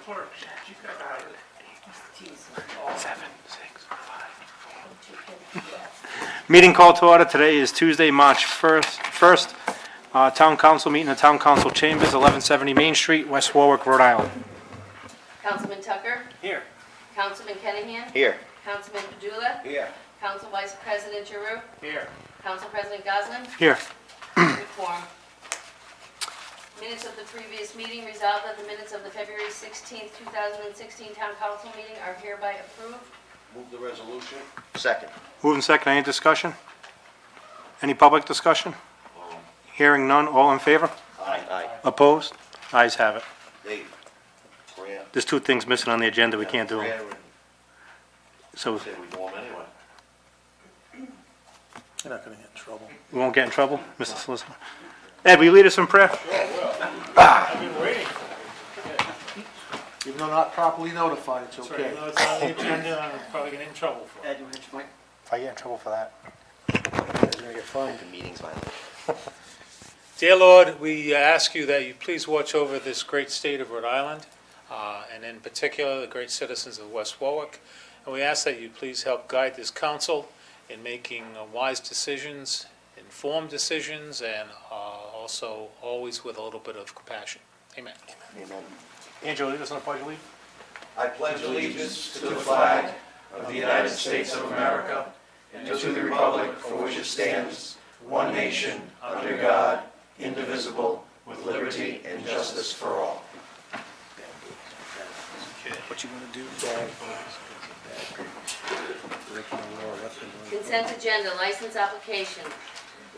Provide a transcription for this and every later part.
clerk. You got out of it. 7, 6, 5. Meeting called to order. Today is Tuesday, March 1st. Town Council meeting in the Town Council Chambers, 1170 Main Street, West Warwick, Rhode Island. Councilman Tucker? Here. Councilman Kennahan? Here. Councilman Padula? Here. Council Vice President Giroux? Here. Council President Goslin? Here. Reform. Minutes of the previous meeting. Resolved that the minutes of the February 16th, 2016 Town Council meeting are hereby approved. Move the resolution. Second. Moving second. Any discussion? Any public discussion? Hearing none. All in favor? Aye. Opposed? Ayes have it. Dave. Graham. There's two things missing on the agenda. We can't do them. Graham. So Say we do them anyway. You're not gonna get in trouble. we won't get in trouble, Mr. Solicitor. Ed, will you lead us in prayer? I've been waiting. Even though not properly notified, it's That's right. okay. Even though it's on the agenda, I'm probably getting in trouble for it. If I get in trouble for that, you're gonna get fined. Meeting's fine. Dear Lord, we ask you that you please watch over this great state of Rhode Island, and in particular, the great citizens of West Warwick. And we ask that you please help guide this council in making wise decisions, informed decisions, and also always with a little bit of compassion. Amen. Amen. Angela, lead us on the pledge, leave. I pledge allegiance to the flag of the United States of America and to the republic for which it stands, one nation, under God, indivisible, with liberty and justice for all. What you gonna do? Consent agenda, license application.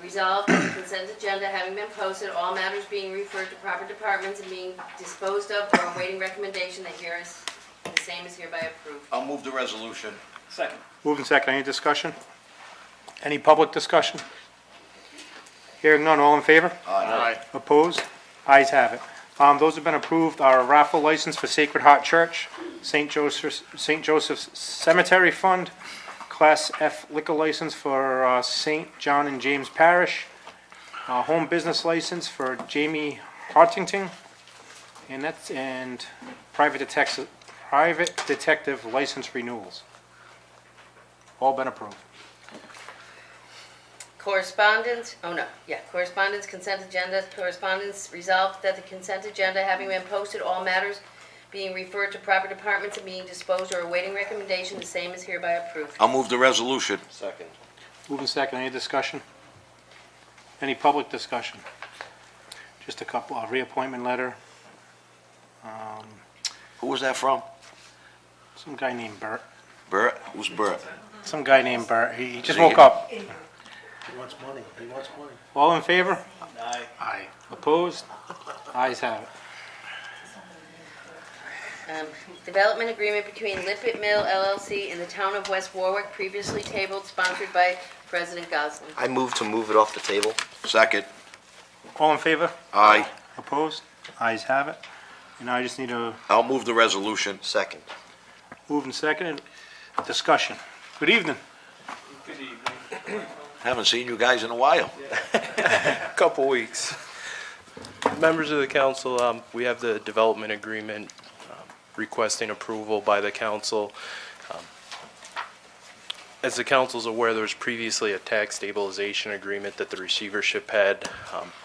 Resolved that the consent agenda having been posted, all matters being referred to proper departments and being disposed of or awaiting recommendation, that here is the same is hereby approved. I'll move the resolution. Second. Moving second. Any discussion? Any public discussion? Hearing none. All in favor? Aye. Opposed? Ayes have it. Those have been approved. Our raffle license for Sacred Heart Church, St. Joseph's Cemetery Fund, Class F liquor license for St. John and James Parish, home business license for Jamie Hartington, and private detective license renewals. All been approved. Correspondence, correspondence, consent agenda, correspondence. Resolved that the consent agenda having been posted, all matters being referred to proper departments and being disposed or awaiting recommendation, the same is hereby approved. I'll move the resolution. Second. Moving second. Any discussion? Any public discussion? Just a couple, reappointment letter. Who was that from? Some guy named Bert. Bert? Who's Bert? Some guy named Bert. He just He- woke up. He wants money, he wants money. All in favor? Aye. Aye. Opposed? Ayes have it. Development agreement between Lippet Mill LLC and the town of West Warwick, previously tabled, sponsored by President Goslin. I move to move it off the table. Second. All in favor? Aye. Opposed? Ayes have it. And now I just need a I'll move the resolution. Second. move and second. Discussion. Good evening. Good evening. Haven't seen you guys in a while. Couple weeks. Members of the council, we have the development agreement requesting approval by the council. As the council's aware, there was previously a tax stabilization agreement that the receivership had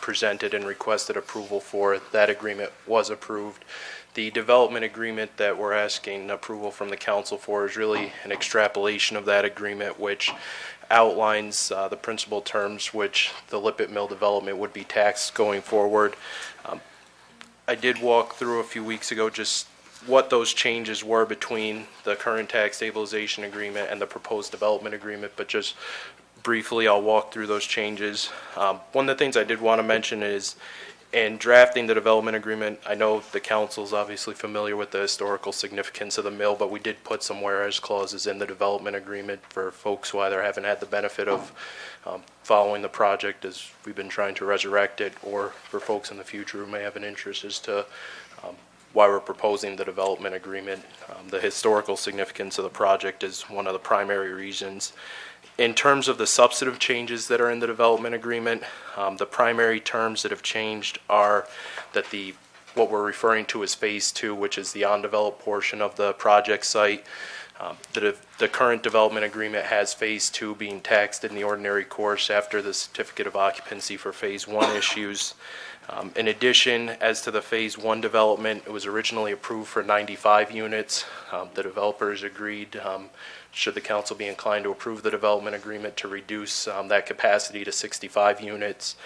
presented and requested approval for. That agreement was approved. The development agreement that we're asking approval from the council for is really an extrapolation of that agreement, which outlines the principal terms which the Lippet Mill development would be taxed going forward. I did walk through a few weeks ago just what those changes were between the current tax stabilization agreement and the proposed development agreement, but just briefly I'll walk through those changes. One of the things I did want to mention is in drafting the development agreement, I know the council's obviously familiar with the historical significance of the mill, but we did put some whereas clauses in the development agreement for folks who either haven't had the benefit of following the project as we've been trying to resurrect it, or for folks in the future who may have an interest as to why we're proposing the development agreement. The historical significance of the project is one of the primary reasons. In terms of the substantive changes that are in the development agreement, the primary terms that have changed are that the what we're referring to as Phase 2, which is the undeveloped portion of the project site. The current development agreement has Phase 2 being taxed in the ordinary course after the certificate of occupancy for Phase 1 issues. In addition, as to the Phase 1 development, it was originally approved for 95 units. The developers agreed, should the council be inclined to approve the development agreement, to reduce that capacity to 65 units.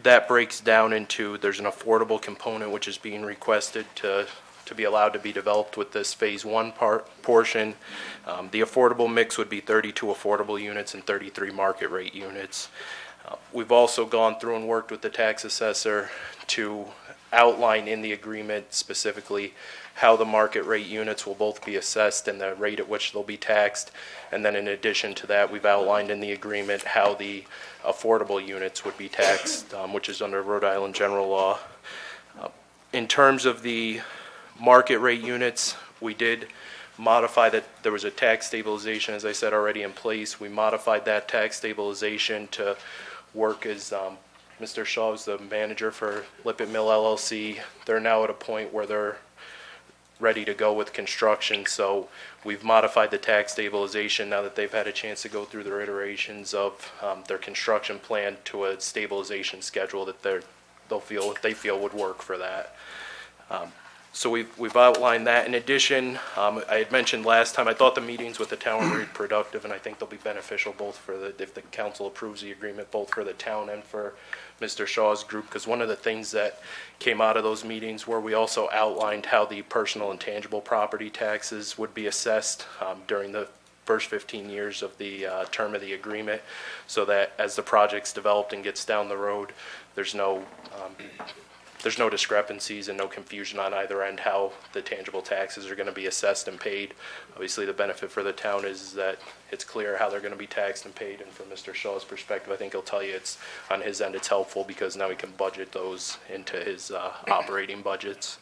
That breaks down into, there's an affordable component which is being requested to be allowed to be developed with this Phase 1 portion. The affordable mix would be 32 affordable units and 33 market rate units. We've also gone through and worked with the tax assessor to outline in the agreement specifically how the market rate units will both be assessed and the rate at which they'll be taxed. And then in addition to that, we've outlined in the agreement how the affordable units would be taxed, which is under Rhode Island general law. In terms of the market rate units, we did modify that. There was a tax stabilization, as I said, already in place. We modified that tax stabilization to work as Mr. Shaw is the manager for Lippert Mill LLC. They're now at a point where they're ready to go with construction, so we've modified the tax stabilization now that they've had a chance to go through their iterations of their construction plan to a stabilization schedule that they feel would work for that. So we've outlined that. In addition, I had mentioned last time, I thought the meetings with the town were very productive, and I think they'll be beneficial both for if the council approves the agreement, both for the town and for Mr. Shaw's group, because one of the things that came out of those meetings were we also outlined how the personal and tangible property taxes would be assessed during the first 15 years of the term of the agreement, so that as the project's developed and gets down the road, there's no discrepancies and no confusion on either end how the tangible taxes are going to be assessed and paid. Obviously, the benefit for the town is that it's clear how they're going to be taxed and paid, and from Mr. Shaw's perspective, I think he'll tell you it's on his end it's helpful because now he can budget those into his operating budgets.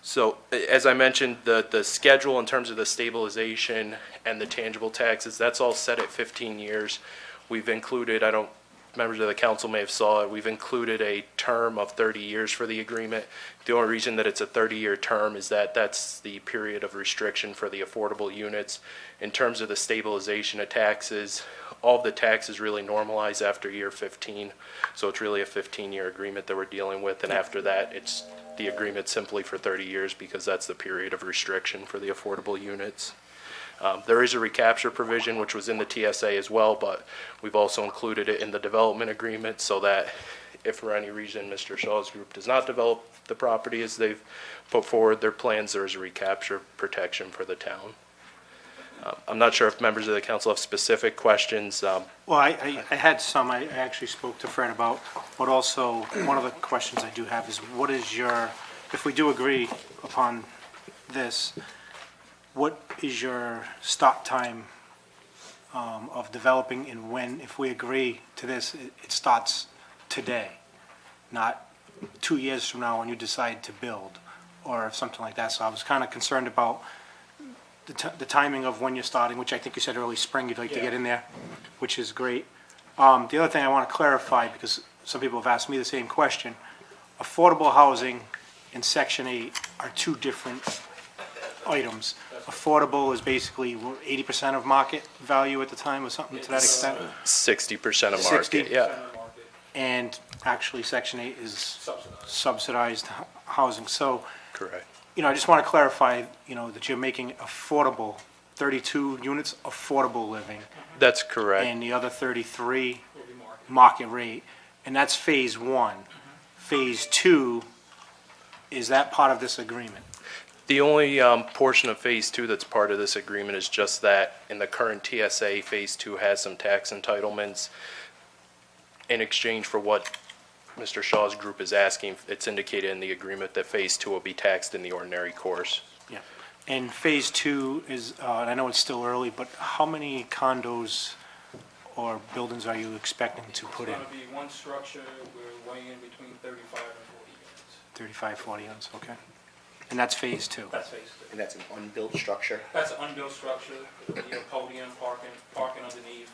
So as I mentioned, the schedule in terms of the stabilization and the tangible taxes, that's all set at 15 years. We've included, members of the council may have saw it, we've included a term of 30 years for the agreement. The only reason that it's a 30-year term is that that's the period of restriction for the affordable units. In terms of the stabilization of taxes, all of the taxes really normalize after year 15. So it's really a 15-year agreement that we're dealing with, and after that, it's the agreement simply for 30 years because that's the period of restriction for the affordable units. There is a recapture provision which was in the TSA as well, but we've also included it in the development agreement so that if for any reason Mr. Shaw's group does not develop the property as they've put forward their plans, there is a recapture protection for the town. I'm not sure if members of the council have specific questions. Well, I had some I actually spoke to Fred about, but also one of the questions I do have is what is if we do agree upon this, what is your start time of developing, and when, if we agree to this, it starts today, not 2 years from now when you decide to build or something like that? So I was kind of concerned about the timing of when you're starting, which I think you said early spring you'd like to get in there, which is great. The other thing I want to clarify, because some people have asked me the same question, affordable housing and Section 8 are two different items. Affordable is basically 80% of market value at the time, or something to that extent? 60% of 60? market, yeah. And actually, Section 8 is subsidized housing. So, Correct. I just want to clarify, that you're making affordable, 32 units affordable living, That's correct. and the other 33 market rate, and that's Phase 1. Phase 2, is that part of this agreement? The only portion of Phase 2 that's part of this agreement is just that in the current TSA, Phase 2 has some tax entitlements in exchange for what Mr. Shaw's group is asking. It's indicated in the agreement that Phase 2 will be taxed in the ordinary course. Yeah. And Phase 2 is, and I know it's still early, but how many condos or buildings are you expecting to put in? It's going to be one structure. We're weighing in between 35 and 40 units. 35, 40 units, okay. And that's Phase 2? That's Phase 2. And that's an unbuilt structure? That's an unbuilt structure. You know, podium, parking underneath.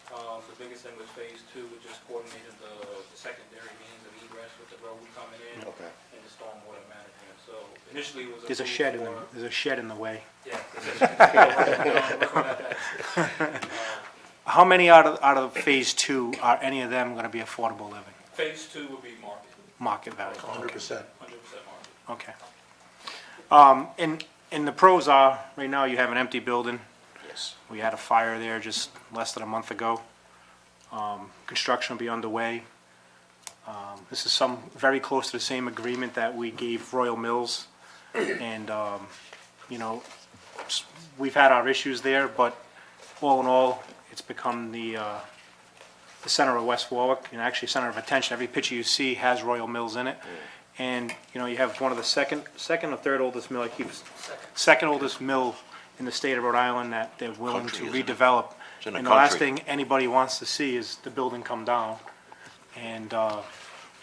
The biggest thing was phase two, which just coordinated the secondary means of egress with the road coming in Okay. and the stormwater management. So initially it was. There's a approved shed in for- there's a shed in the way. Yeah. Working on that. How many out of phase two are any of them gonna be affordable living? Phase two would be Market market, value? 100%. 100% market. Okay. And the pros are, right now you have an empty building. Yes. We had a fire there just less than a month ago. Construction will be underway. This is very close to the same agreement that we gave Royal Mills. And, you know, we've had our issues there, but all in all, it's become the center of West Warwick, and actually center of attention. Every picture you see has Royal Mills in it. And, you know, you have one of the second or third oldest mill, second oldest mill in the state of Rhode Island that they're willing to Country, isn't it? redevelop. It's in the And the last country. thing anybody wants to see is the building come down. And,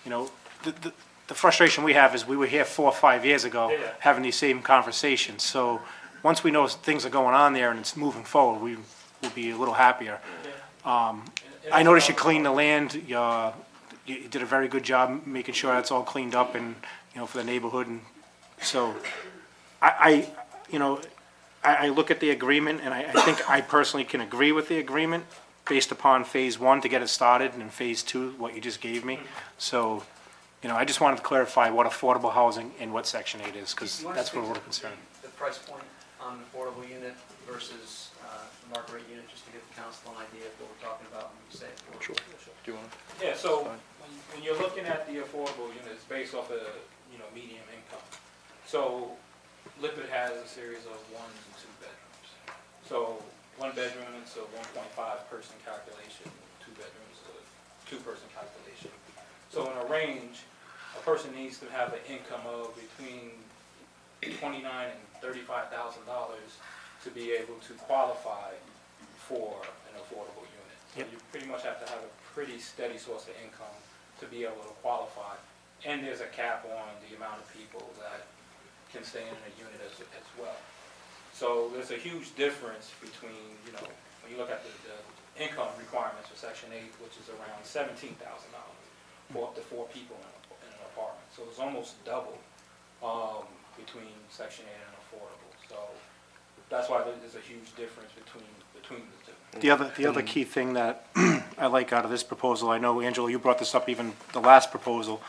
you know, the frustration we have is we were here 4 or 5 years ago Yeah. having these same conversations. So once we know things are going on there and it's moving forward, we will be a little happier. I noticed you cleaned the land, you did a very good job making sure that's all cleaned up and, you know, for the neighborhood. And so you know, I look at the agreement and I think I personally can agree with the agreement based upon phase one to get it started and phase two, what you just gave me. So, you know, I just wanted to clarify what affordable housing and what section 8 is, because You wanna that's where speak we're to concerned. The price point on an affordable unit versus the market rate unit, just to give the council an idea of what we're talking about when we say affordable. Do you want to? Yeah, so when you're looking at the affordable units based off of, medium income. So Lippert has a series of 1 and 2 bedrooms. So 1 bedroom, it's a 1.5 person calculation, 2 bedrooms, a 2-person calculation. So in a range, a person needs to have an income of between $29,000 and $35,000 to be able to qualify for an affordable unit. So Yep. you pretty much have to have a pretty steady source of income to be able to qualify. And there's a cap on the amount of people that can stay in a unit as well. So there's a huge difference between, when you look at the income requirements for Section 8, which is around $17,000 for up to 4 people in an apartment. So it's almost double between Section 8 and affordable. So that's why there's a huge difference between the two. The other key thing that I like out of this proposal, I know, Angela, you brought this up even the last proposal,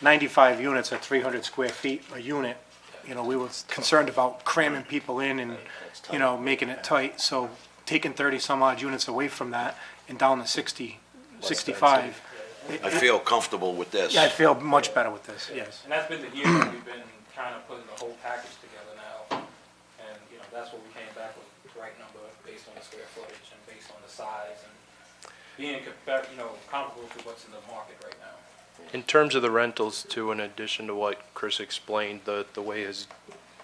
95 units at 300 square feet a unit. You know, we were concerned about cramming people in and, you know, making it tight. So taking 30-some odd units away from that and down to 60, 65. I feel comfortable with this. Yeah, I feel much better with this, yes. And that's been the year that we've been kind of putting the whole package together now. And, that's what we came back with, the right number based on the square footage and based on the size and being, comparable to what's in the market right now. In terms of the rentals, too, in addition to what Chris explained, the way his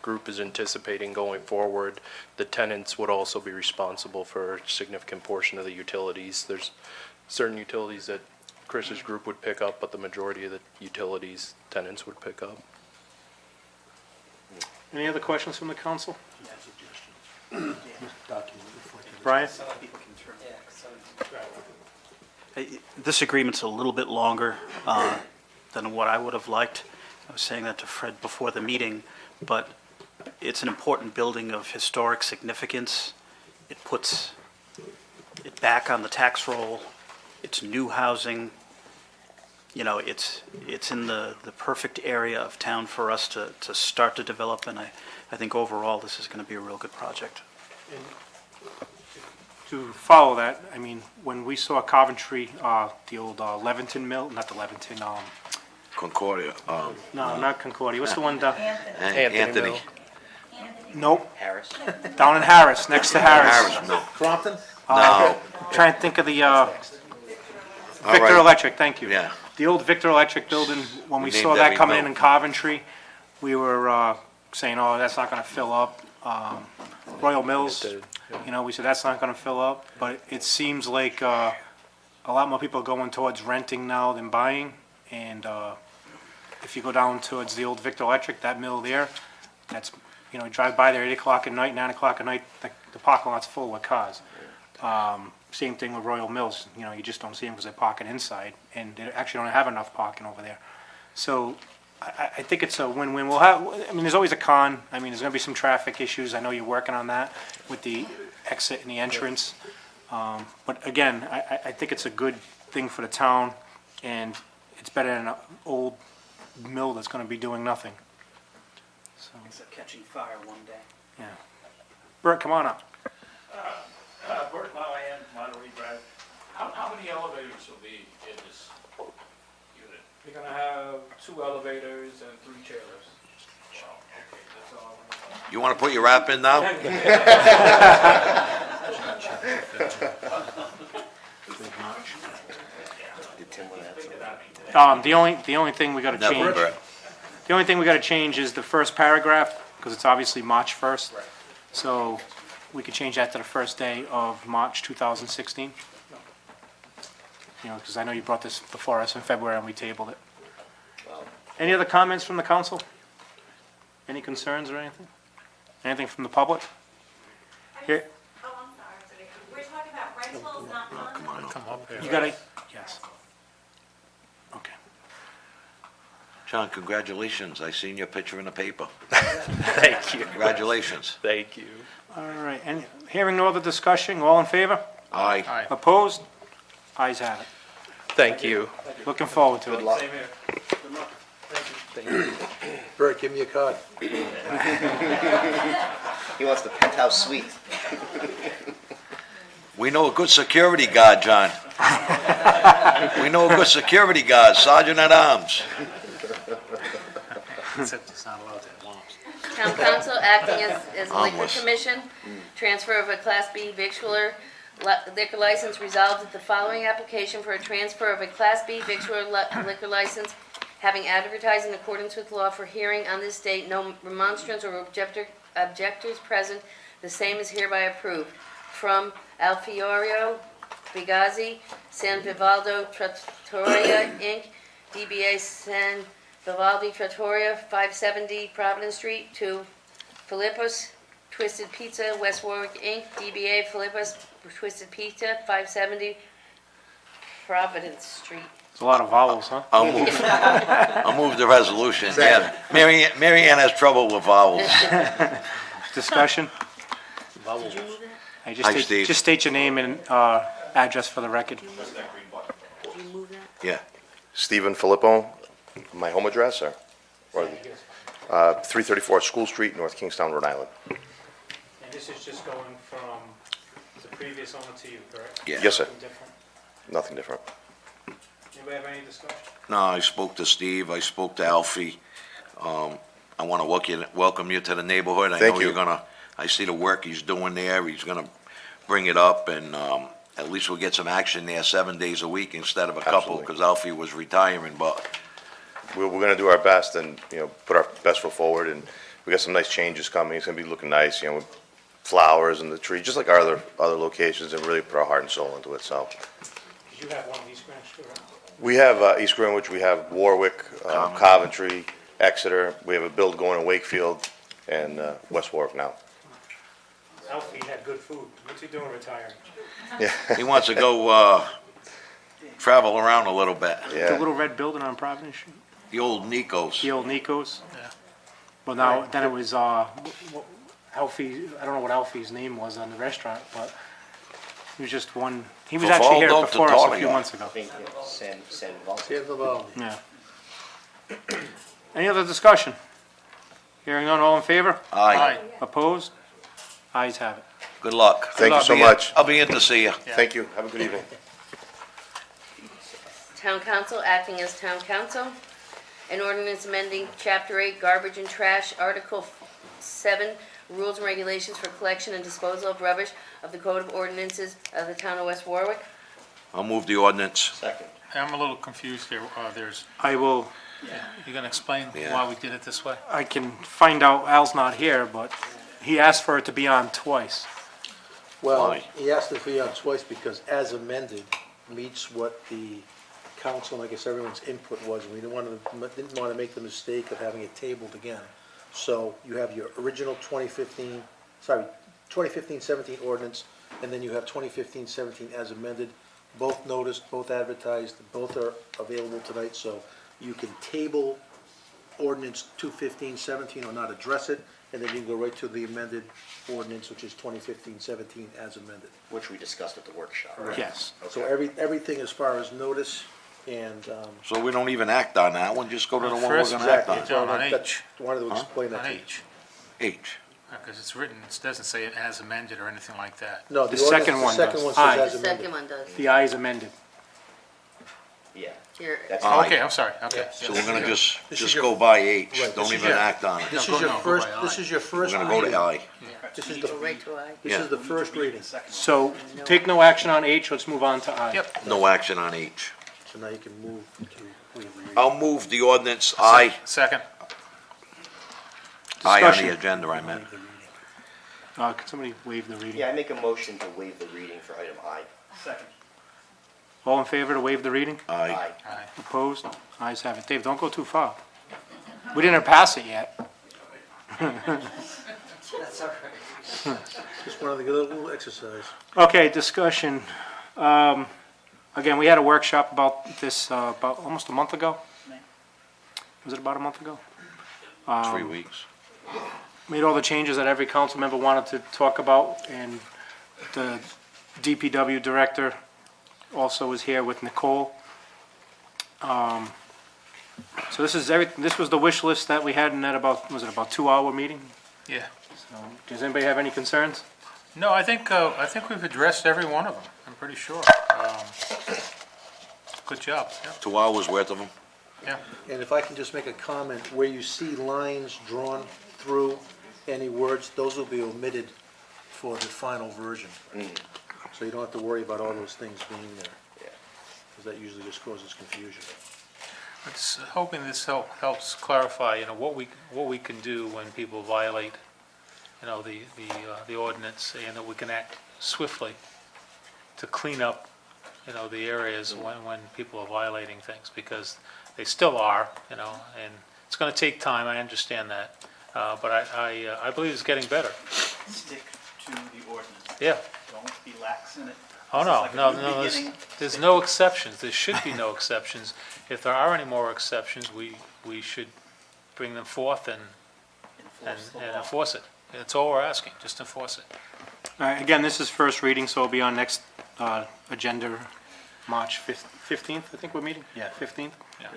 group is anticipating going forward, the tenants would also be responsible for a significant portion of the utilities. There's certain utilities that Chris's group would pick up, but the majority of the utilities tenants would pick up. Any other questions from the council? Brian? This agreement's a little bit longer than what I would have liked. I was saying that to Fred before the meeting, but it's an important building of historic significance. It puts it back on the tax roll. It's new housing. It's in the perfect area of town for us to start to develop, and I think overall this is going to be a real good project. To follow that, I mean, when we saw Coventry, the old Leventon Mill, not the Leventon, Concordia, no, not Concordia, what's the one down? Anthony. Mill. Nope. Harris. Down in Harris, next to Harris. Harris, no. Crompton? No, Trying to think of the, all Victor right. Electric, thank you. Yeah. The old Victor Electric building, when we We saw named that every coming mill. in Coventry, we were saying, oh, that's not gonna fill up. Royal Mills, It did, we said, that's not gonna fill up, but it seems like a lot more people are going towards renting now than buying. And if you go down towards the old Victor Electric, that mill there, that's, you drive by there 8 o'clock at night, 9 o'clock at night, the parking lot's full with cars. Same thing with Royal Mills, you know, you just don't see them because they're parking inside, and they actually don't have enough parking over there. So I think it's a win-win. We'll have, I mean, there's always a con. I mean, there's gonna be some traffic issues. I know you're working on that with the exit and the entrance. But again, I think it's a good thing for the town, and it's better than an old mill that's gonna be doing nothing. So, Except catching fire one day. yeah. Bert, come on up. Bert Lillian, Monterey Drive. How many elevators will be in this unit? You're gonna have 2 elevators and 3 trailers. Wow, okay, That's all. You want to put your wrap in now? The only thing we gotta Never, change, Brett. the only thing we gotta change is the first paragraph, because it's obviously March 1st. Right. So we could change that to the first day of March 2016. You know, because I know you brought this before us in February and we tabled it. Any other comments from the council? Any concerns or anything? Anything from the public? Here, Oh, I'm sorry. We're talking about rentals, not condos? Come up here. you gotta, yes. Okay. John, congratulations. I seen your picture in the paper. Thank you. Congratulations. Thank you. All right, and hearing no other discussion, all in favor? Aye. Opposed? Ayes have it. Thank you. Looking forward to it. Same here. Bert, give me a card. He wants the penthouse suite. We know a good security guard, John. We know a good security guard, Sergeant at Arms. Except it's not allowed to have lamps. Town council acting as a liquor Harmless. commission, transfer of a Class B victualler liquor license resolved that the following application for a transfer of a Class B victualler liquor license, having advertised in accordance with law for hearing on this date, no remonstrance or objectors present, the same is hereby approved. From Alfiorio Bigazzi, San Vivaldo Trattoria, Inc., DBA San Vivaldi Trattoria, 570 Providence Street, to Philippus Twisted Pizza, West Warwick, Inc., DBA Philippus Twisted Pizza, 570 Providence Street. There's a lot of vowels, huh? I'll move the resolution. Yeah, Mary Ann has trouble with vowels. Discussion? Did you move that? Hey, Hi, Steve. just state your name and address for the record. Did you move that? Yeah. Stephen Filippo, my home address, or 334 School Street, North Kingstown, Rhode Island. And this is just going from the previous owner to you, correct? Yeah. Yes, sir. Nothing different? Nothing different. Anybody have any discussion? No, I spoke to Steve, I spoke to Alfie. I want to welcome you to the neighborhood. Thank I know you. you're gonna, I see the work he's doing there, he's gonna bring it up, and at least we'll get some action there 7 days a week instead of a couple, Absolutely. because Alfie was retiring, but We're going to do our best and, put our best foot forward, and we got some nice changes coming. It's going to be looking nice, with flowers and the tree, just like our other locations, and really put our heart and soul into it, so. Did you have one of these grants too, right? We have East Greenwich, we have Warwick, Coventry, Exeter, we have a build going in Wakefield, and West Warwick now. Alfie had good food. What's he doing retiring? he wants to go travel around a little bit. The Yeah, little red building on Providence Street? The old Nikos. The old Nico's? Yeah. Well, now, then it was, Alfie, I don't know what Alfie's name was on the restaurant, but he was just one, he was actually here Vivaldo before us a few Trattoria. months ago. I think San Vivaldi. San Vivaldi. Yeah. Any other discussion? Hearing none, all in favor? Aye. Opposed? Ayes have it. Good luck. Thank you so I'll be in- much. I'll be in to see you. thank you, have a good evening. Town council acting as town council. An ordinance amending Chapter 8 Garbage and Trash, Article 7, Rules and Regulations for Collection and Disposal of Rubbish of the Code of Ordinances of the Town of West Warwick. I'll move the ordinance. Second. I'm a little confused here. I will, You gonna explain Yeah. why we did it this way? I can find out, Al's not here, but he asked for it to be on twice. Well, Why? he asked it to be on twice because as amended meets what the council, and I guess everyone's input was. We didn't want to make the mistake of having it tabled again. So you have your original 2015, sorry, 2015-17 ordinance, and then you have 2015-17 as amended, both noticed, both advertised, both are available tonight, so you can table ordinance 215-17 or not address it, and then you can go right to the amended ordinance, which is 2015-17 as amended. Which we discussed at the workshop. Yes. So everything as far as notice and, So we don't even act on that one, just go to the one we're First, gonna act on. exactly, on that- H. wanted to explain that On to you. H, H. because it's written, it doesn't say it as amended or anything like that. No, The the ordinance, second the one second does. one Aye. says The as second amended. one does. The I is amended. Yeah. Here, That's Aye. Okay, I'm sorry, okay. So we're gonna This just is your- go by H, Right, this don't is even your- act on it. This No, is your go first, by this aye. is your We're first gonna go to reading. I. This is go right the, to I. this is the first reading. So take no action on H, let's move on to I. Yep. No action on H. So now you can move to waive the reading. I'll move the ordinance I, Second, I on Discussion. the agenda, I meant. Waive the reading. Could somebody waive the reading? Yeah, I make a motion to waive the reading for item I. Second. All in favor to waive the reading? Aye. aye. Opposed? Ayes have it. Dave, don't go too far. We didn't pass it yet. That's all right. Just wanted to get a little exercise. Okay, discussion. Again, we had a workshop about this, about almost a month ago. Was it about a month ago? 3 weeks. Made all the changes that every council member wanted to talk about, and the DPW director also was here with Nicole. So this is this was the wish list that we had in that about, was it about 2-hour meeting? Yeah. So, does anybody have any concerns? No, I think we've addressed every one of them, I'm pretty sure. Good job, yeah, 2 hours worth of them. yeah. And if I can just make a comment, where you see lines drawn through any words, those will be omitted for the final version. So you don't have to worry about all those things being there. Yeah. Because that usually just causes confusion. I'm just hoping this helps clarify, what we can do when people violate, the ordinance, and that we can act swiftly to clean up, the areas when people are violating things, because they still are, and it's going to take time, I understand that, but I believe it's getting better. Stick to the ordinance. Yeah. Don't be lax in it. Oh, This is no, like a no, new no, beginning. there's no exceptions, there should be no exceptions. If there are any more exceptions, we should bring them forth and Enforce the law. enforce it. That's all we're asking, just enforce it. All right, again, this is first reading, so it'll be on next agenda, March 15th, I think we're meeting? Yeah, 15th. Yeah.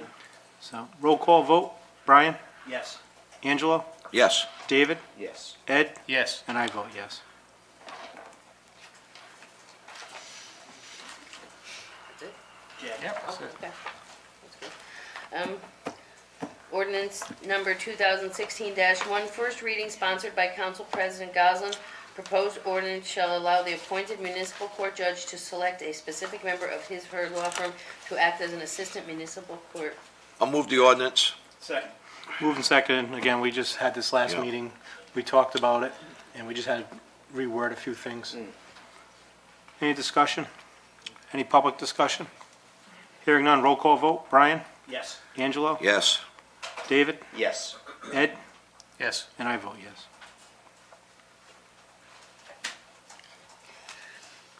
So, roll call vote. Brian? Yes. Angelo? Yes. David? Yes. Ed? Yes. And I vote yes. Jen. Yep, Oh, that's it. okay. That's good. Ordinance number 2016-1, first reading, sponsored by Council President Goslin. Proposed ordinance shall allow the appointed municipal court judge to select a specific member of his or her law firm to act as an assistant municipal court. I'll move the ordinance. Second. Moving second, again, we just had this last Yeah. meeting, we talked about it, and we just had to reword a few things. Any discussion? Any public discussion? Hearing none, roll call vote. Brian? Yes. Angelo? Yes. David? Yes. Ed? Yes. And I vote yes.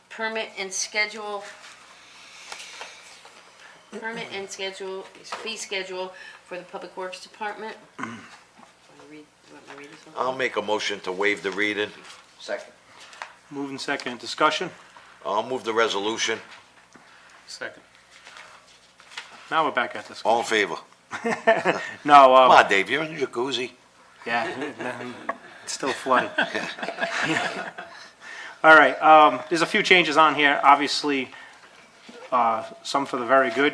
Permit and schedule, fee schedule for the Public Works Department. Want me to read this one? I'll make a motion to waive the reading. Second. Moving second, discussion? I'll move the resolution. Second. Now we're back at this. All in favor? No, Come on, Dave, you're in the jacuzzi. yeah, it's still flooded. All right, there's a few changes on here, obviously, some for the very good.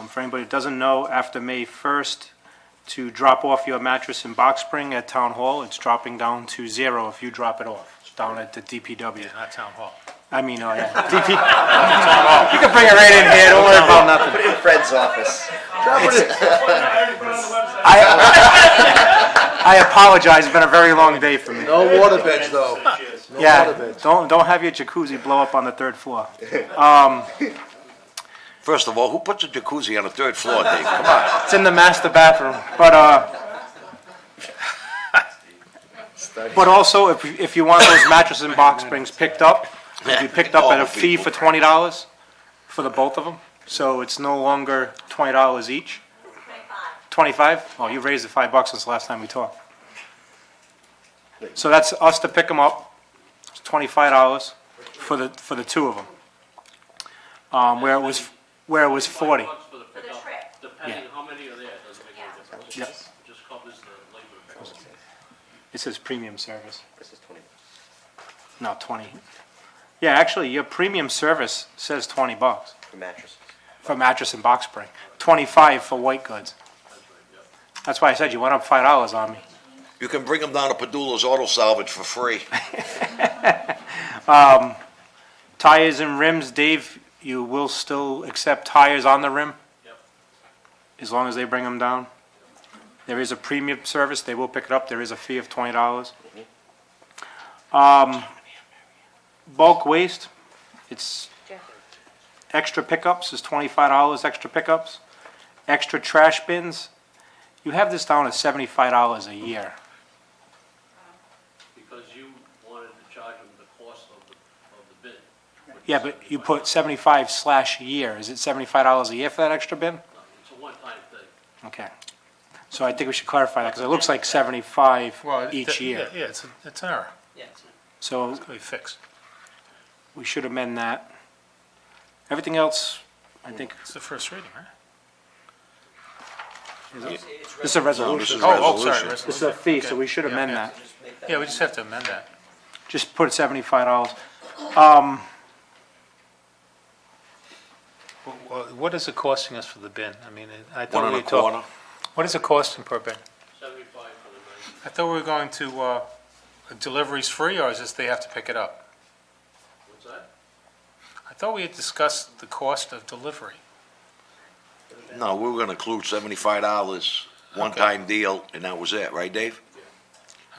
For anybody who doesn't know, after May 1st, to drop off your mattress in Box Spring at Town Hall, it's dropping down to 0 if you drop it off, down at the DPW. Yeah, not town hall. I mean, oh yeah, DP. You can bring it right in here, don't worry about nothing. Put it in Fred's office. I apologize, it's been a very long day for me. No water beds, though. No Yeah, water beds. don't have your jacuzzi blow up on the 3rd floor. First of all, who puts a jacuzzi on the 3rd floor, Dave? Come on. It's in the master bathroom, but, But also, if you want those mattresses and box springs picked up, they'll be picked up at a fee for $20 for the both of them. So it's no longer $20 each. 25? Oh, you raised it $5 since the last time we talked. So that's us to pick them up. It's $25 for the two of them. Where it was 40. $5 for the pickup, depending how many are there, doesn't make any difference. Yep. Just covers the labor cost. It says premium service. This is 20. No, 20. Yeah, actually, your premium service says $20 For mattresses. for mattress and box spring. 25 for white goods. That's why I said you went up $5 on me. You can bring them down to Padula's Auto Salvage for free. Tires and rims, Dave, you will still accept tires on the rim? Yep. As long as they bring them down? There is a premium service, they will pick it up, there is a fee of $20. Bulk waste, it's extra pickups is $25, extra pickups. Extra trash bins, you have this down at $75 a year. Because you wanted to charge them the cost of the bid. Yeah, but you put 75/year, is it $75 a year for that extra bin? No, it's a one-time thing. Okay. So I think we should clarify that, because it looks like 75 Well, each year. Yeah, it's an error. Yeah, So It's going to be fixed. we should amend that. Everything else, I think, It's the first reading, right? this is a resolution. Oh, sorry. Resolution. This is a fee, so Okay. we should Yeah, amend yeah. that. Yeah, we just have to amend that. Just put $75. What is it costing us for the bin? I mean, I One thought and we a talked. quarter. What is it costing per bin? 75 for the bin. I thought we were going to, delivery's free, or is this they have to pick it up? What's that? I thought we had discussed the cost of delivery. No, we were gonna include $75, one-time deal, and that was it, right, Dave?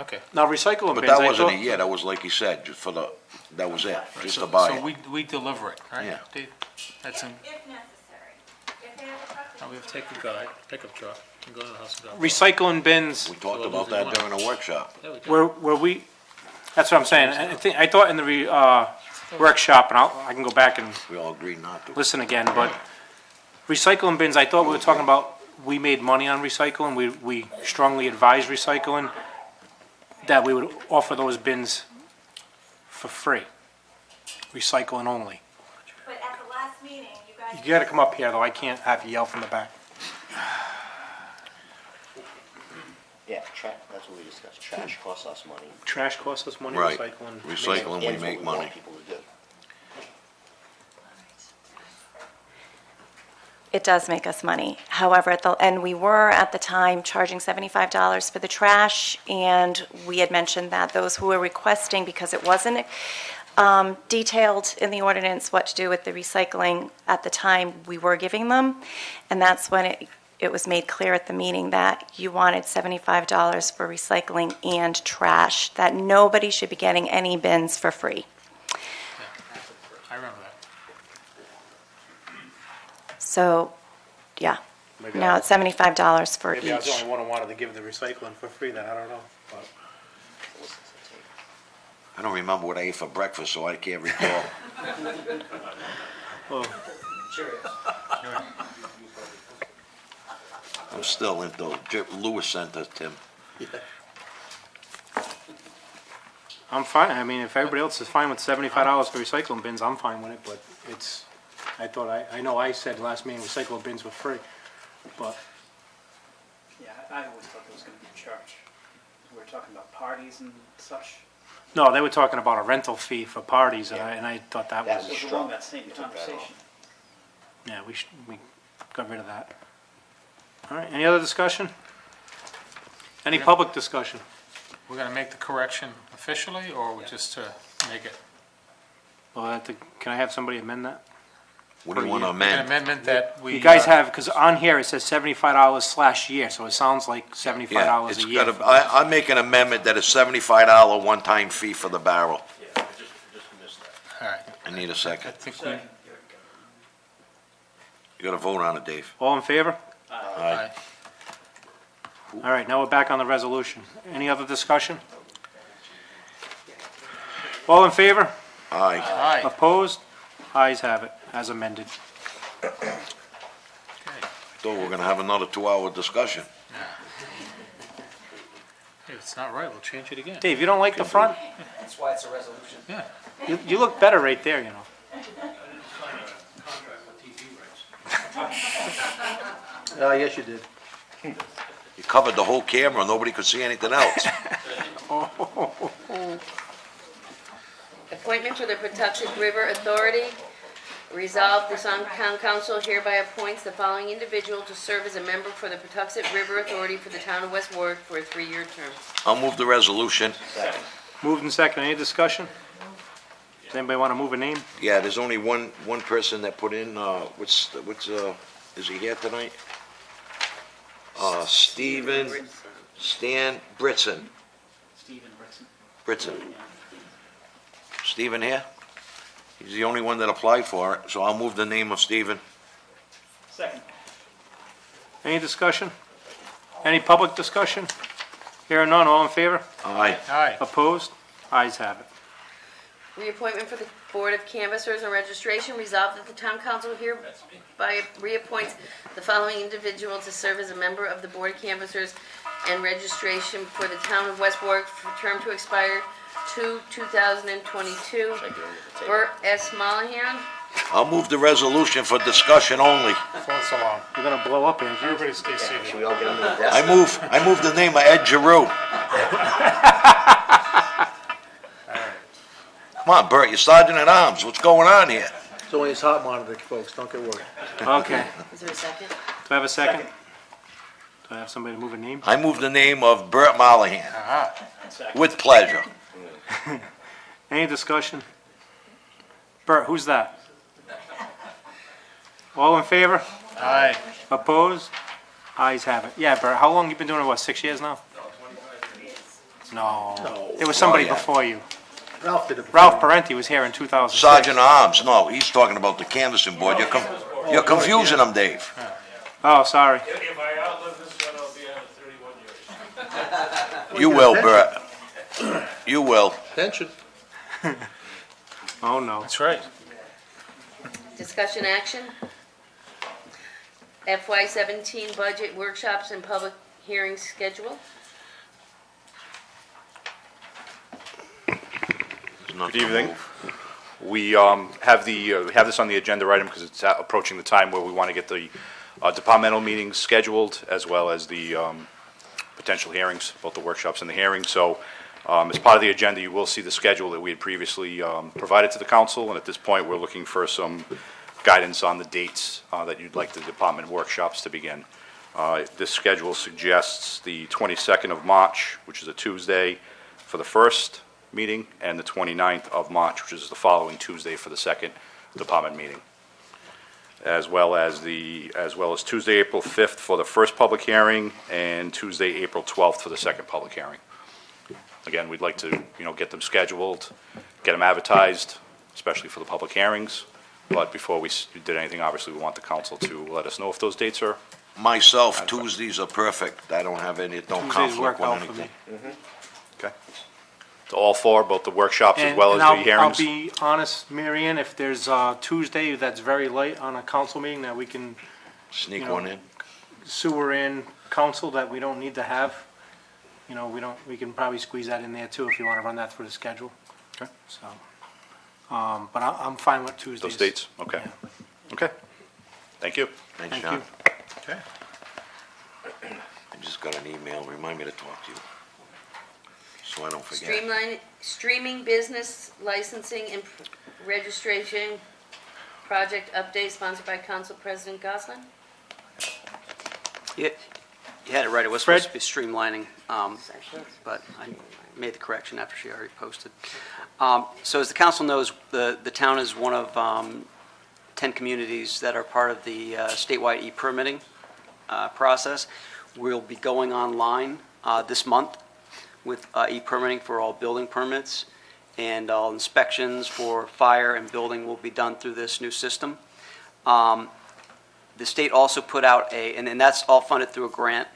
Okay. Now, recycling But bins, that I wasn't thought, it yet, that was like you said, just for the, that was it, just So- to buy So it. we deliver it, right? Yeah. Dave? That's in, If necessary. If they have a truck. we have to take the guy, pickup truck, and go to the house and drop it off. recycling bins, We talked about that during the workshop. Yeah, we did. were we, that's what I'm saying. I thought in the workshop, and I can go back and We all agreed not to. listen again, but recycling bins, I thought we were talking about, we made money on recycling, we strongly advise recycling, that we would offer those bins for free, recycling only. But at the last meeting, you guys. You gotta come up here, though, I can't have you yell from the back. Yeah, that's what we discussed. Trash costs us money. Trash costs us money, Right. recycling. Recycling, we And make what want money. people to do. It does make us money. However, and we were at the time charging $75 for the trash, and we had mentioned that those who were requesting, because it wasn't detailed in the ordinance what to do with the recycling at the time, we were giving them, and that's when it was made clear at the meeting that you wanted $75 for recycling and trash, that nobody should be getting any bins for free. I remember that. So, yeah, Maybe now I- it's $75 for Maybe I was the each. only one who wanted to give the recycling for free, then, I don't know. but- I don't remember what I ate for breakfast, so I can't recall. Well, I'm still into Lewis Center, Tim. I'm fine, I mean, if everybody else is fine with $75 for recycling bins, I'm fine with it, but it's, I know I said last meeting recycling bins were free, but, Yeah, I always thought there was gonna be a charge. We were talking about parties and such. no, they were talking about a rental fee for parties, and I thought that That was, was It was struck. along that same We took that conversation. yeah, we got rid of that. All right, any other discussion? Any public discussion? We're going to make the correction officially, or just to make it? Well, can I have somebody amend that? What do you want to An amend? amendment that we. You guys have, because on here it says $75/year, so it sounds like Yeah, $75 it's a year. gotta, I make an amendment that a $75 one-time fee for the barrel. Yeah, I just missed that. All right. I need a I second. think we, Second. You gotta vote on it, Dave. All in favor? Aye. All right, now we're back on the resolution. Any other discussion? All in favor? Aye. Opposed? Ayes have it, as amended. Thought we were gonna have another 2-hour discussion. If it's not right, we'll change it again. Dave, you don't like the front? That's why it's a resolution. Yeah. You look better right there, you know. I didn't sign a contract for TV rights. Yes, you did. You covered the whole camera, nobody could see anything else. Appointment for the Patuxent River Authority. Resolved, the Town Council hereby appoints the following individual to serve as a member for the Patuxent River Authority for the town of West Warwick for a 3-year term. I'll move the resolution. Moved and second, any discussion? Does anybody want to move a name? Yeah, there's only one person that put in, is he here tonight? Stan Britson. Stephen Britson. Britson. Stephen here? He's the only one that applied for it, so I'll move the name of Stephen. Second. Any discussion? Any public discussion? Here or none, all in favor? Aye. Aye. Opposed? Ayes have it. Reappointment for the Board of Canvassers and Registration. Resolved that the Town Council hereby reappoints the following individual to serve as a member of the Board of Canvassers and Registration for the town of West Warwick for term to expire 2/2022. Bert S. Mollahan. I'll move the resolution for discussion only. False alarm. You're gonna blow up, Andrew. Everybody stay seated. Should we all get under the desk? I move the name of Ed Giroux. Come on, Bert, you're sergeant at arms. What's going on here? It's only his heart monitor, folks, don't get worried. Okay. Is there a second? Do I have a second? Do I have somebody to move a name? I move the name of Bert Mollahan. Uh-huh. With pleasure. Any discussion? Bert, who's that? All in favor? Aye. Opposed? Ayes have it. Yeah, Bert, how long you been doing it, what, 6 years now? No. There was somebody Oh, yeah. before you. Ralph did it. Ralph Parenti was here in 2006. Sergeant at arms. No, he's talking about the canvassing board. You're confusing them, Dave. Oh, sorry. If I outlive this one, I'll be on 31 years. You will, Bert. You will. Pension. Oh, no. That's right. Discussion action. FY17 budget workshops and public hearings schedule. Good evening. We have this on the agenda item because it's approaching the time where we want to get the departmental meetings scheduled, as well as the potential hearings, both the workshops and the hearings. So as part of the agenda, you will see the schedule that we had previously provided to the council, and at this point, we're looking for some guidance on the dates that you'd like the department workshops to begin. This schedule suggests the 22nd of March, which is a Tuesday, for the first meeting, and the 29th of March, which is the following Tuesday for the second department meeting, as well as Tuesday, April 5th for the first public hearing, and Tuesday, April 12th for the second public hearing. Again, we'd like to, get them scheduled, get them advertised, especially for the public hearings. But before we did anything, obviously, we want the council to let us know if those dates are. Myself, Tuesdays are perfect. I don't have any, don't Tuesdays work conflict with out for me. anything. Okay. So all four, both the workshops as well as And the hearings? I'll be honest, Mary Ann, if there's Tuesday that's very late on a council meeting that we can Sneak You know, one in. sewer in council that we don't need to have, we can probably squeeze that in there too if you want to run that through the schedule. Okay. So, but I'm fine with Tuesdays. Those dates? Okay. Okay. Thank you. Thanks, Thank John. you. Okay. I just got an email. Remind me to talk to you. So I don't forget. Streaming business licensing and registration project update sponsored by Council President Goslin. You had it right, it was Fred? supposed to be streamlining, but I made the correction after she already posted. So as the council knows, the town is one of 10 communities that are part of the statewide e-permitting process. We'll be going online this month with e-permitting for all building permits, and all inspections for fire and building will be done through this new system. The state also put out and that's all funded through a grant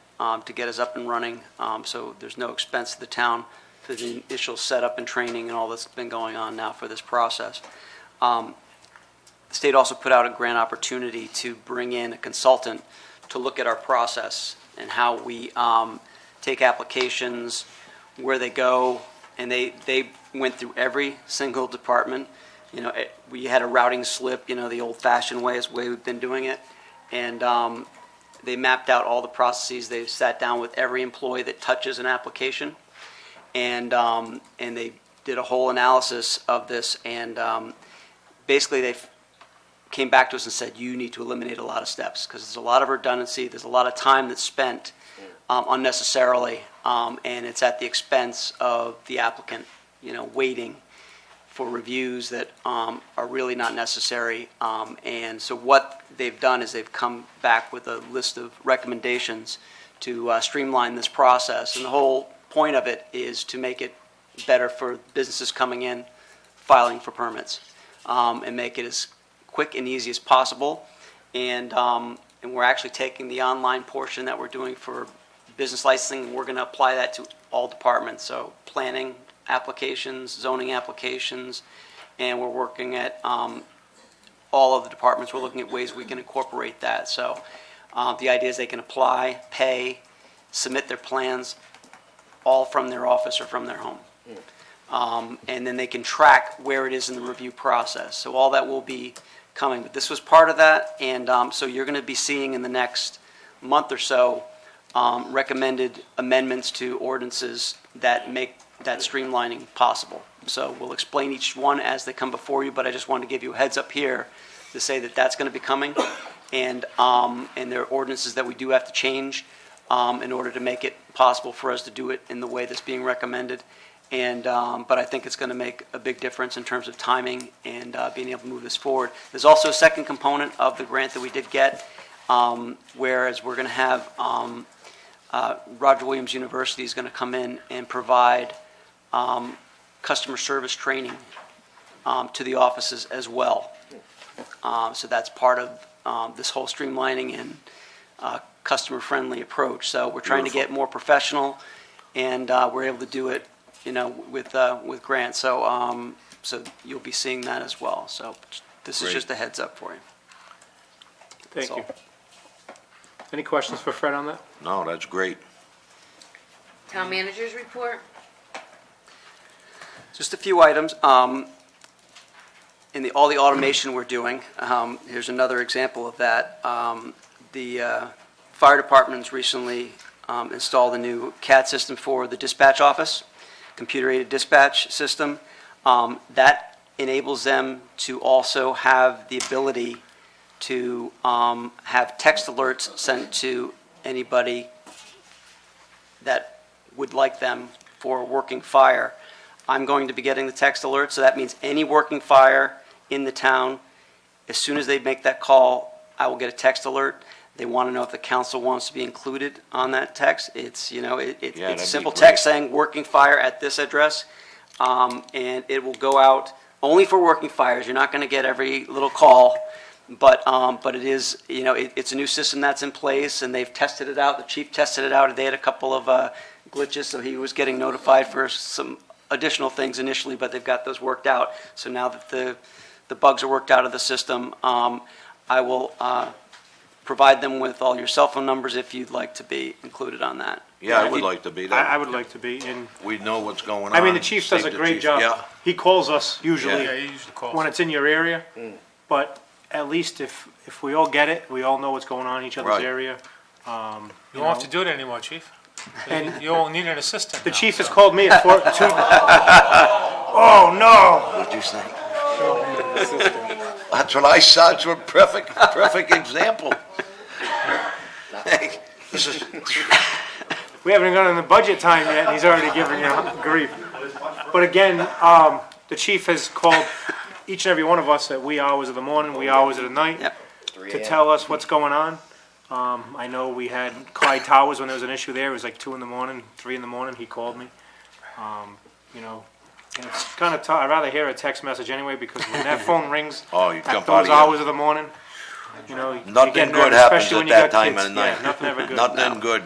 to get us up and running, so there's no expense to the town the initial setup and training and all that's been going on now for this process. The state also put out a grant opportunity to bring in a consultant to look at our process and how we take applications, where they go, and they went through every single department. You know, we had a routing slip, you know, the old-fashioned way is the way we've been doing it, and they mapped out all the processes. They sat down with every employee that touches an application, and they did a whole analysis of this, and basically they came back to us and said, you need to eliminate a lot of steps, because there's a lot of redundancy, there's a lot of time that's spent unnecessarily, and it's at the expense of the applicant, you know, waiting for reviews that are really not necessary. And so what they've done is they've come back with a list of recommendations to streamline this process. And the whole point of it is to make it better for businesses coming in, filing for permits, and make it as quick and easy as possible. And we're actually taking the online portion that we're doing for business licensing, and we're going to apply that to all departments. So planning applications, zoning applications, and we're working at all of the departments. We're looking at ways we can incorporate that. So the idea is they can apply, pay, submit their plans, all from their office or from their home. And then they can track where it is in the review process. So all that will be coming. But this was part of that, and so you're going to be seeing in the next month or so recommended amendments to ordinances that make that streamlining possible. So we'll explain each one as they come before you, but I just wanted to give you a heads up here to say that that's going to be coming, and there are ordinances that we do have to change in order to make it possible for us to do it in the way that's being recommended. And but I think it's going to make a big difference in terms of timing and being able to move this forward. There's also a second component of the grant that we did get, whereas we're going to have Roger Williams University is going to come in and provide customer service training to the offices as well. So that's part of this whole streamlining and customer-friendly approach. So we're trying to get more professional, and we're able to do it, you know, with grants. So so you'll be seeing that as well. So this is just a heads up for you. Thank That's you. Any questions for Fred on that? No, that's great. Town managers report? Just a few items. In all the automation we're doing, here's another example of that. The fire department's recently installed a new CAD system for the dispatch office, computer-aided dispatch system. That enables them to also have the ability to have text alerts sent to anybody that would like them for working fire. I'm going to be getting the text alerts, so that means any working fire in the town, as soon as they make that call, I will get a text alert. They want to know if the council wants to be included on that text. It's, you know, it's a simple text saying working fire at this address, and it will go out only for working fires. You're not going to get every little call, but it is, you know, it's a new system that's in place, and they've tested it out. The chief tested it out. They had a couple of glitches, so he was getting notified for some additional things initially, but they've got those worked out. So now that the bugs are worked out of the system, I will provide them with all your cell phone numbers if you'd like to be included on that. Yeah, I would like to be there. I would like to be, and We know what's going on. I mean, the chief does a Save the great chief. job. Yeah. He calls us usually Yeah, he usually calls. when it's in your area, but at least if we all get it, we all know what's going on in each other's Right. area. You won't have to do it anymore, chief. And You won't need an assistant the now, chief has so. called me at 2. Oh, no! What'd you say? That's what I saw. It's a perfect example. Hey, this is, We haven't even gotten the budget time yet, and he's already giving you grief. But again, the chief has called each and every one of us at wee hours of the morning, wee hours of the night, Yep. to tell us what's going on. I know we had Clyde Towers when there was an issue there. It was like 2 in the morning, 3 in the morning. He called me. You know, and it's kind of tough. I'd rather hear a text message anyway, because when that phone rings Oh, you at jump those out of your- hours of the morning, you know, you nothing get good nervous, happens especially when at you that got time kids. of the night. Yeah, nothing ever good. Nothing good.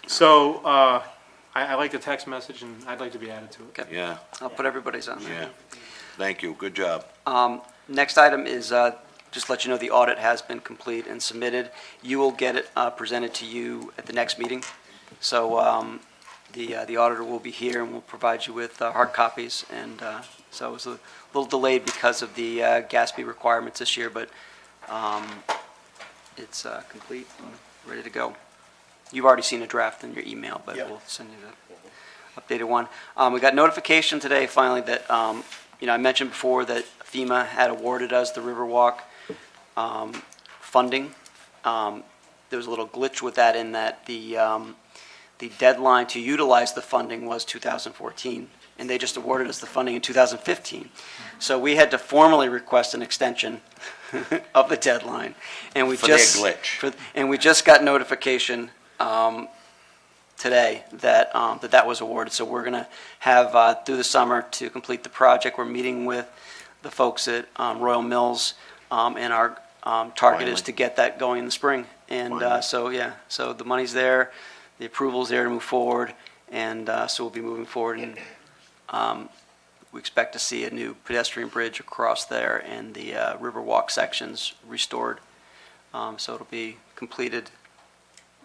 So, I like the text message, and I'd like to be added to it. Okay. Yeah, I'll put everybody's on there. yeah. Thank you, good job. Next item is, just let you know, the audit has been complete and submitted. You will get it presented to you at the next meeting. So the auditor will be here and will provide you with hard copies. And so it was a little delayed because of the GASB requirements this year, but it's complete and ready to go. You've already seen a draft in your email, but we'll send you the updated one. We got notification today, finally, that, I mentioned before that FEMA had awarded us the Riverwalk funding. There was a little glitch with that in that the deadline to utilize the funding was 2014, and they just awarded us the funding in 2015. So we had to formally request an extension of the deadline, and we For their just glitch. and we just got notification today that that was awarded. So we're going to have through the summer to complete the project. We're meeting with the folks at Royal Mills, and our target is to get that going in the spring. And so the money's there, the approval's there to move forward, and so we'll be moving forward. And we expect to see a new pedestrian bridge across there and the Riverwalk sections restored. So it'll be completed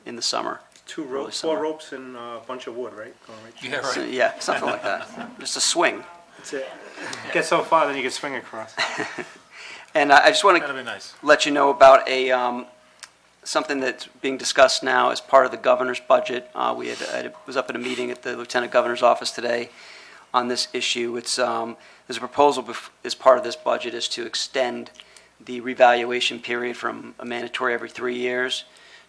in the summer. Two early ropes, summer. 4 ropes and a bunch of wood, right? Going right through. Yeah, right. So, yeah, something like that. Just a swing. That's it. Get so far, then you can swing across. And I just want That'd to be nice. let you know about something that's being discussed now as part of the governor's budget. I was up at a meeting at the Lieutenant Governor's office today on this issue. There's a proposal as part of this budget is to extend the revaluation period from a mandatory every 3 years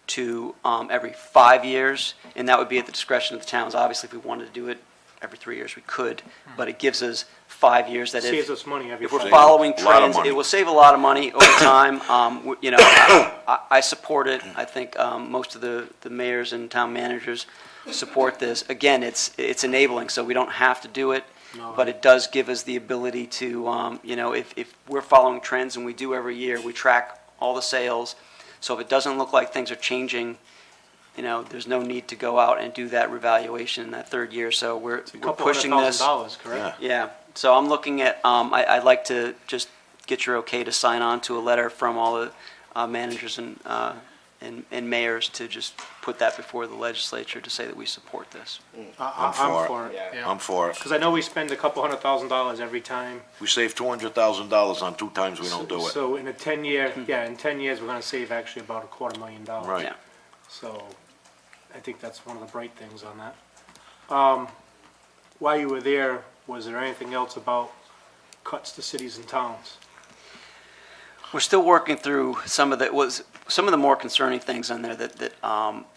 to every 5 years, and that would be at the discretion of the towns. Obviously, if we wanted to do it every 3 years, we could, but it gives us 5 years that Saves us money every if we're 5 following years. A lot of trends, money. it will save a lot of money over time. I support it. I think most of the mayors and town managers support this. Again, it's enabling, so we don't have to do it, but it does give us the ability to, if we're following trends, and we do every year, we track all the sales. So if it doesn't look like things are changing, there's no need to go out and do that revaluation in that 3rd year. So we're pushing this. $200,000, correct? Yeah, so I'm looking at, I'd like to just get your okay to sign on to a letter from all the managers and mayors to just put that before the legislature to say that we support this. I'm for it. Yeah. I'm for it. Because I know we spend a couple $100,000 every time. We saved $200,000 on 2 times we don't do it. So in a 10-year, in 10 years, we're going to save actually about $250,000. Right. Yeah. So I think that's one of the bright things on that. While you were there, was there anything else about cuts to cities and towns? We're still working through some of the more concerning things on there that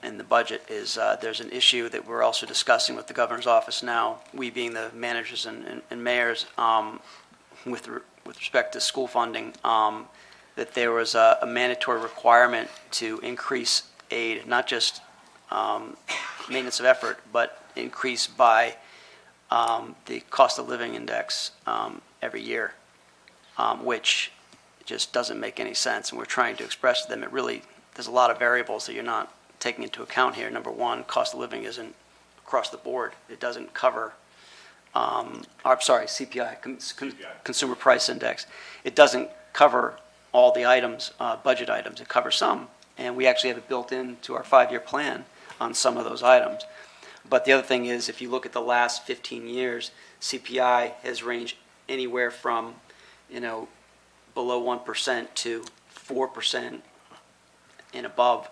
in the budget is there's an issue that we're also discussing with the governor's office now, we being the managers and mayors, with respect to school funding, that there was a mandatory requirement to increase aid, not just maintenance of effort, but increase by the cost of living index every year, which just doesn't make any sense. And we're trying to express to them there's a lot of variables that you're not taking into account here. Number one, cost of living isn't across the board. It doesn't cover, CPI, Consumer Price Index. It doesn't cover all the items, budget items. It covers some. And we actually have it built into our 5-year plan on some of those items. But the other thing is, if you look at the last 15 years, CPI has ranged anywhere from, below 1% to 4% and above,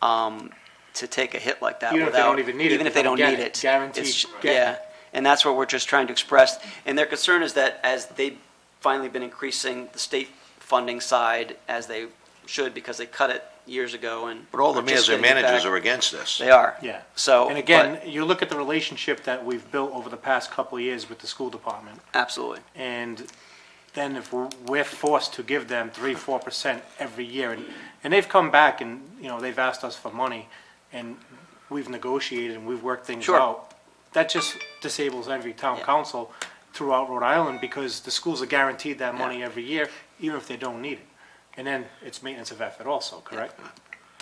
to take a hit like that Even if they don't even need it, even if they don't get need it, it. guaranteed It's- get it. Yeah, and that's what we're just trying to express. And their concern is that as they've finally been increasing the state funding side, as they should, because they cut it years ago, and But all the are just mayors and getting it managers back. are against this. They are. Yeah. So, And again, you look at the relationship that we've built over the past couple of years with the school department, absolutely. and then if we're forced to give them 3-4% every year, and they've come back and, they've asked us for money, and we've negotiated and we've worked things Sure. out, that just disables every town council throughout Rhode Island, because the schools are guaranteed that money every year, even if they don't need it. And then it's maintenance of effort also, correct?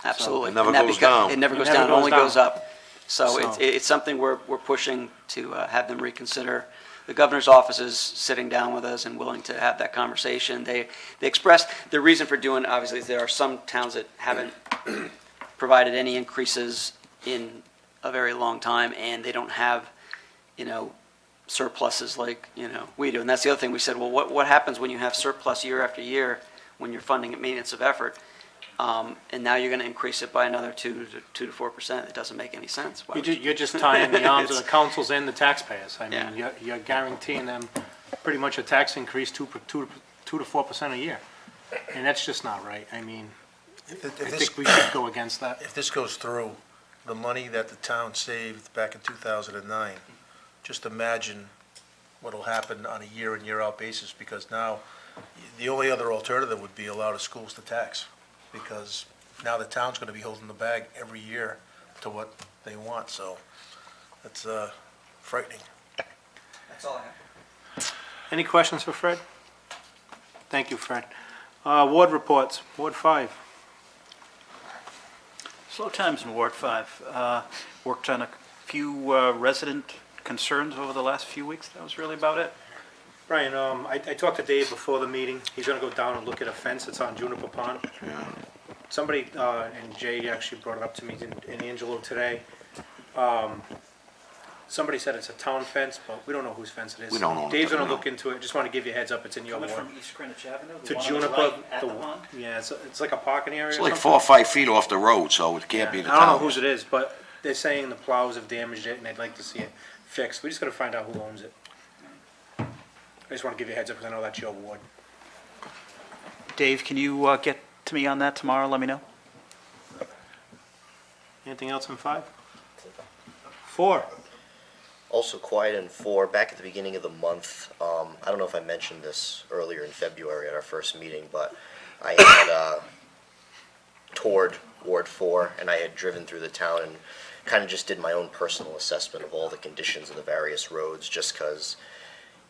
Absolutely. It never And that goes becomes- down. It never goes It never down, it goes only down. goes up. So So- it's something we're pushing to have them reconsider. The governor's office is sitting down with us and willing to have that conversation. They expressed, the reason for doing, obviously, is there are some towns that haven't provided any increases in a very long time, and they don't have, surpluses like, we do. And that's the other thing we said, well, what happens when you have surplus year after year when you're funding maintenance of effort? And now you're going to increase it by another 2 to 4%. It doesned make any sense. Why would you- You're just tying the arms of the councils and the taxpayers. I Yeah. mean, you're guaranteeing them pretty much a tax increase 2 to 4% a year. And that's just not right. I mean, I think we should go against that. If this goes through, the money that the town saved back in 2009, just imagine what'll happen on a year in, year out basis, because now, the only other alternative would be allow the schools to tax, because now the town's gonna be holding the bag every year to what they want, so that's frightening. That's all I have. Any questions for Fred? Thank you, Fred. Ward reports, Ward 5. Slow times in Ward 5. Worked on a few resident concerns over the last few weeks. That was really about it. Brian, I talked to Dave before the meeting. He's gonna go down and look at a fence that's on Juniper Pond. Somebody, and Jay actually brought it up to me, and Angelo today. Somebody said it's a town fence, but we don't know whose fence it is. We don't own it, Dave's gonna no. look into it. Just wanna give you a heads up, it's in your Coming ward. from East Greenwich Avenue, the To one on the Juniper, right at the pond. yeah, it's like a parking area It's or like something. 4 or 5 feet off the road, so it can't be the I don't know town. whose it is, but they're saying the plows have damaged it and they'd like to see it fixed. We just gotta find out who owns it. I just wanna give you a heads up because I know that's your ward. Dave, can you get to me on that tomorrow? Let me know. Anything else in 5? 4. Also quiet in 4, back at the beginning of the month, I don't know if I mentioned this earlier in February at our first meeting, but I had toured Ward 4, and I had driven through the town and kind of just did my own personal assessment of all the conditions of the various roads, just because,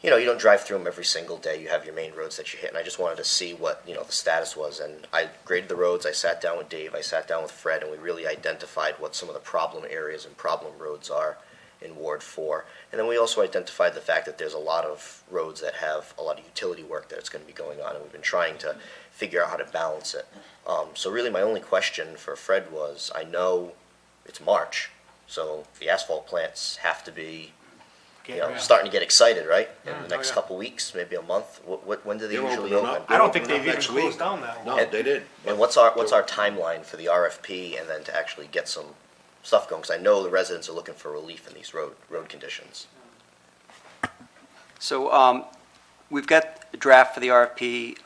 you don't drive through them every single day. You have your main roads that you hit, and I just wanted to see what, the status was. And I graded the roads, I sat down with Dave, I sat down with Fred, and we really identified what some of the problem areas and problem roads are in Ward 4. And then we also identified the fact that there's a lot of roads that have a lot of utility work that's going to be going on, and we've been trying to figure out how to balance it. So really my only question for Fred was, I know it's March, so the asphalt plants have to be, starting to get excited, right? In the next couple weeks, maybe a month. When do they They're usually opening open? up. I don't think Open they've up even next closed week. down that long. No, they did. And what's our timeline for the RFP and then to actually get some stuff going? Because I know the residents are looking for relief in these road conditions. So we've got the draft for the RFP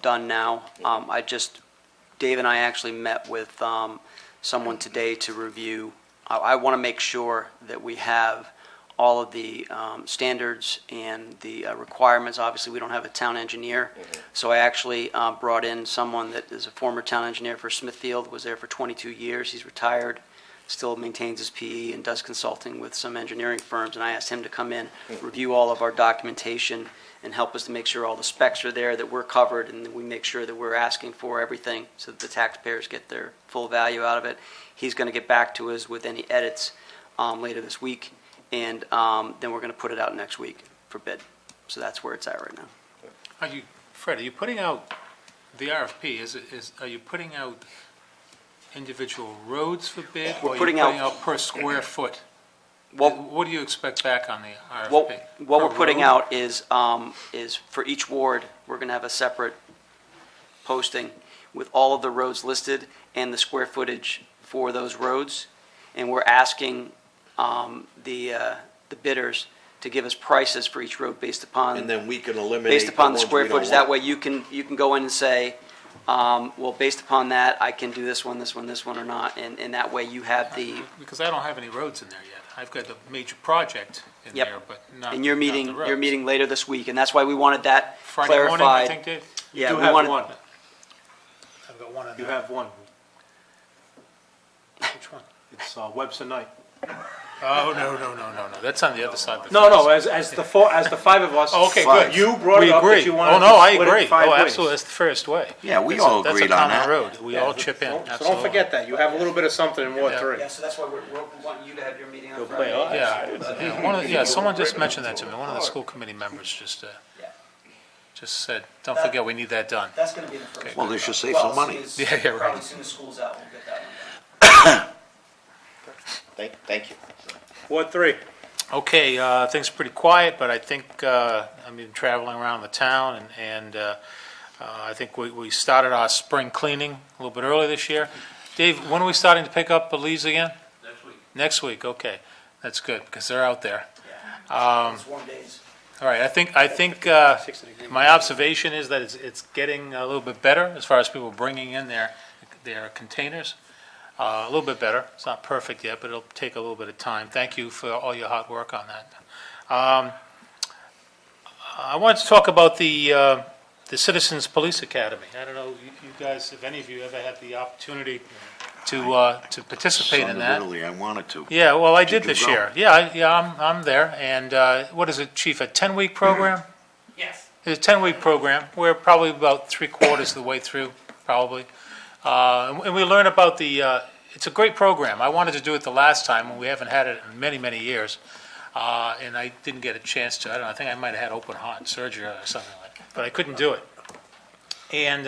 done now. Dave and I actually met with someone today to review. I want to make sure that we have all of the standards and the requirements. Obviously, we don't have a town engineer, so I actually brought in someone that is a former town engineer for Smithfield, was there for 22 years. He's retired, still maintains his PE and does consulting with some engineering firms, and I asked him to come in, review all of our documentation, and help us to make sure all the specs are there, that we're covered, and that we make sure that we're asking for everything so that the taxpayers get their full value out of it. He's going to get back to us with any edits later this week, and then we're going to put it out next week for bid. So that's where it's at right now. Fred, are you putting out the RFP? Are you putting out individual roads for bid? We're or are you putting out- per square foot? What- What do you expect back on the RFP? What Per we're putting road? out is for each ward, we're going to have a separate posting with all of the roads listed and the square footage for those roads. And we're asking the bidders to give us prices for each road based upon. And then we can eliminate Based upon the ones square we don't footage. That want. way you can go in and say, well, based upon that, I can do this one, or not. And that way you have the. Because I don't have any roads in there yet. I've got the major project in Yep. there, but not. And you're not the meeting roads. later this week, and that's why we wanted that Friday morning, clarified. I think, Dave? You Yeah, do we have wanted- one. I've got one in You there. have one. Which one? It's Webster Knight. Oh, no, that's on the other side of the No, fence. as the five of us. Oh, okay, Five. good. You brought it We up agree. that you wanted Oh, no, to I split it agree. 5 Oh, ways. absolutely, that's the fairest way. Yeah, we That's a- all agreed on That's a that. common road, we all chip in, So don't absolutely. forget that, you have a little bit of something in Ward Yeah. 3. Yeah, so that's why we're wanting you to have your meeting on Go play Friday. Yeah, someone just mentioned that to me, one of the school committee members just said, don't forget, we need that done. That's gonna be the first. Well, they should save some money. Yeah, right. Probably as soon as school's out, we'll get that one done. Thank you. Ward 3. Okay, things are pretty quiet, but I think, I've been traveling around the town, and I think we started our spring cleaning a little bit early this year. Dave, when are we starting to pick up the leaves again? Next week. Next week, okay. That's good, because they're out there. It's warm days. All right, I think my observation is that it's getting a little bit better as far as people bringing in their containers. A little bit better. It's not perfect yet, but it'll take a little bit of time. Thank you for all your hard work on that. I wanted to talk about the Citizens Police Academy. I don't know, you guys, if any of you ever had the opportunity to participate in Son of that. Italy, I wanted to. Yeah, well, I did you this go? year. Yeah, I'm there. And what is it, Chief, a 10-week program? Yes. It's a 10-week program. We're probably about three-quarters of the way through, probably. And we learn about it's a great program. I wanted to do it the last time, and we haven't had it in many, many years. And I didn't get a chance to. I don't know, I think I might have had open heart surgery or something like that. But I couldn't do it. And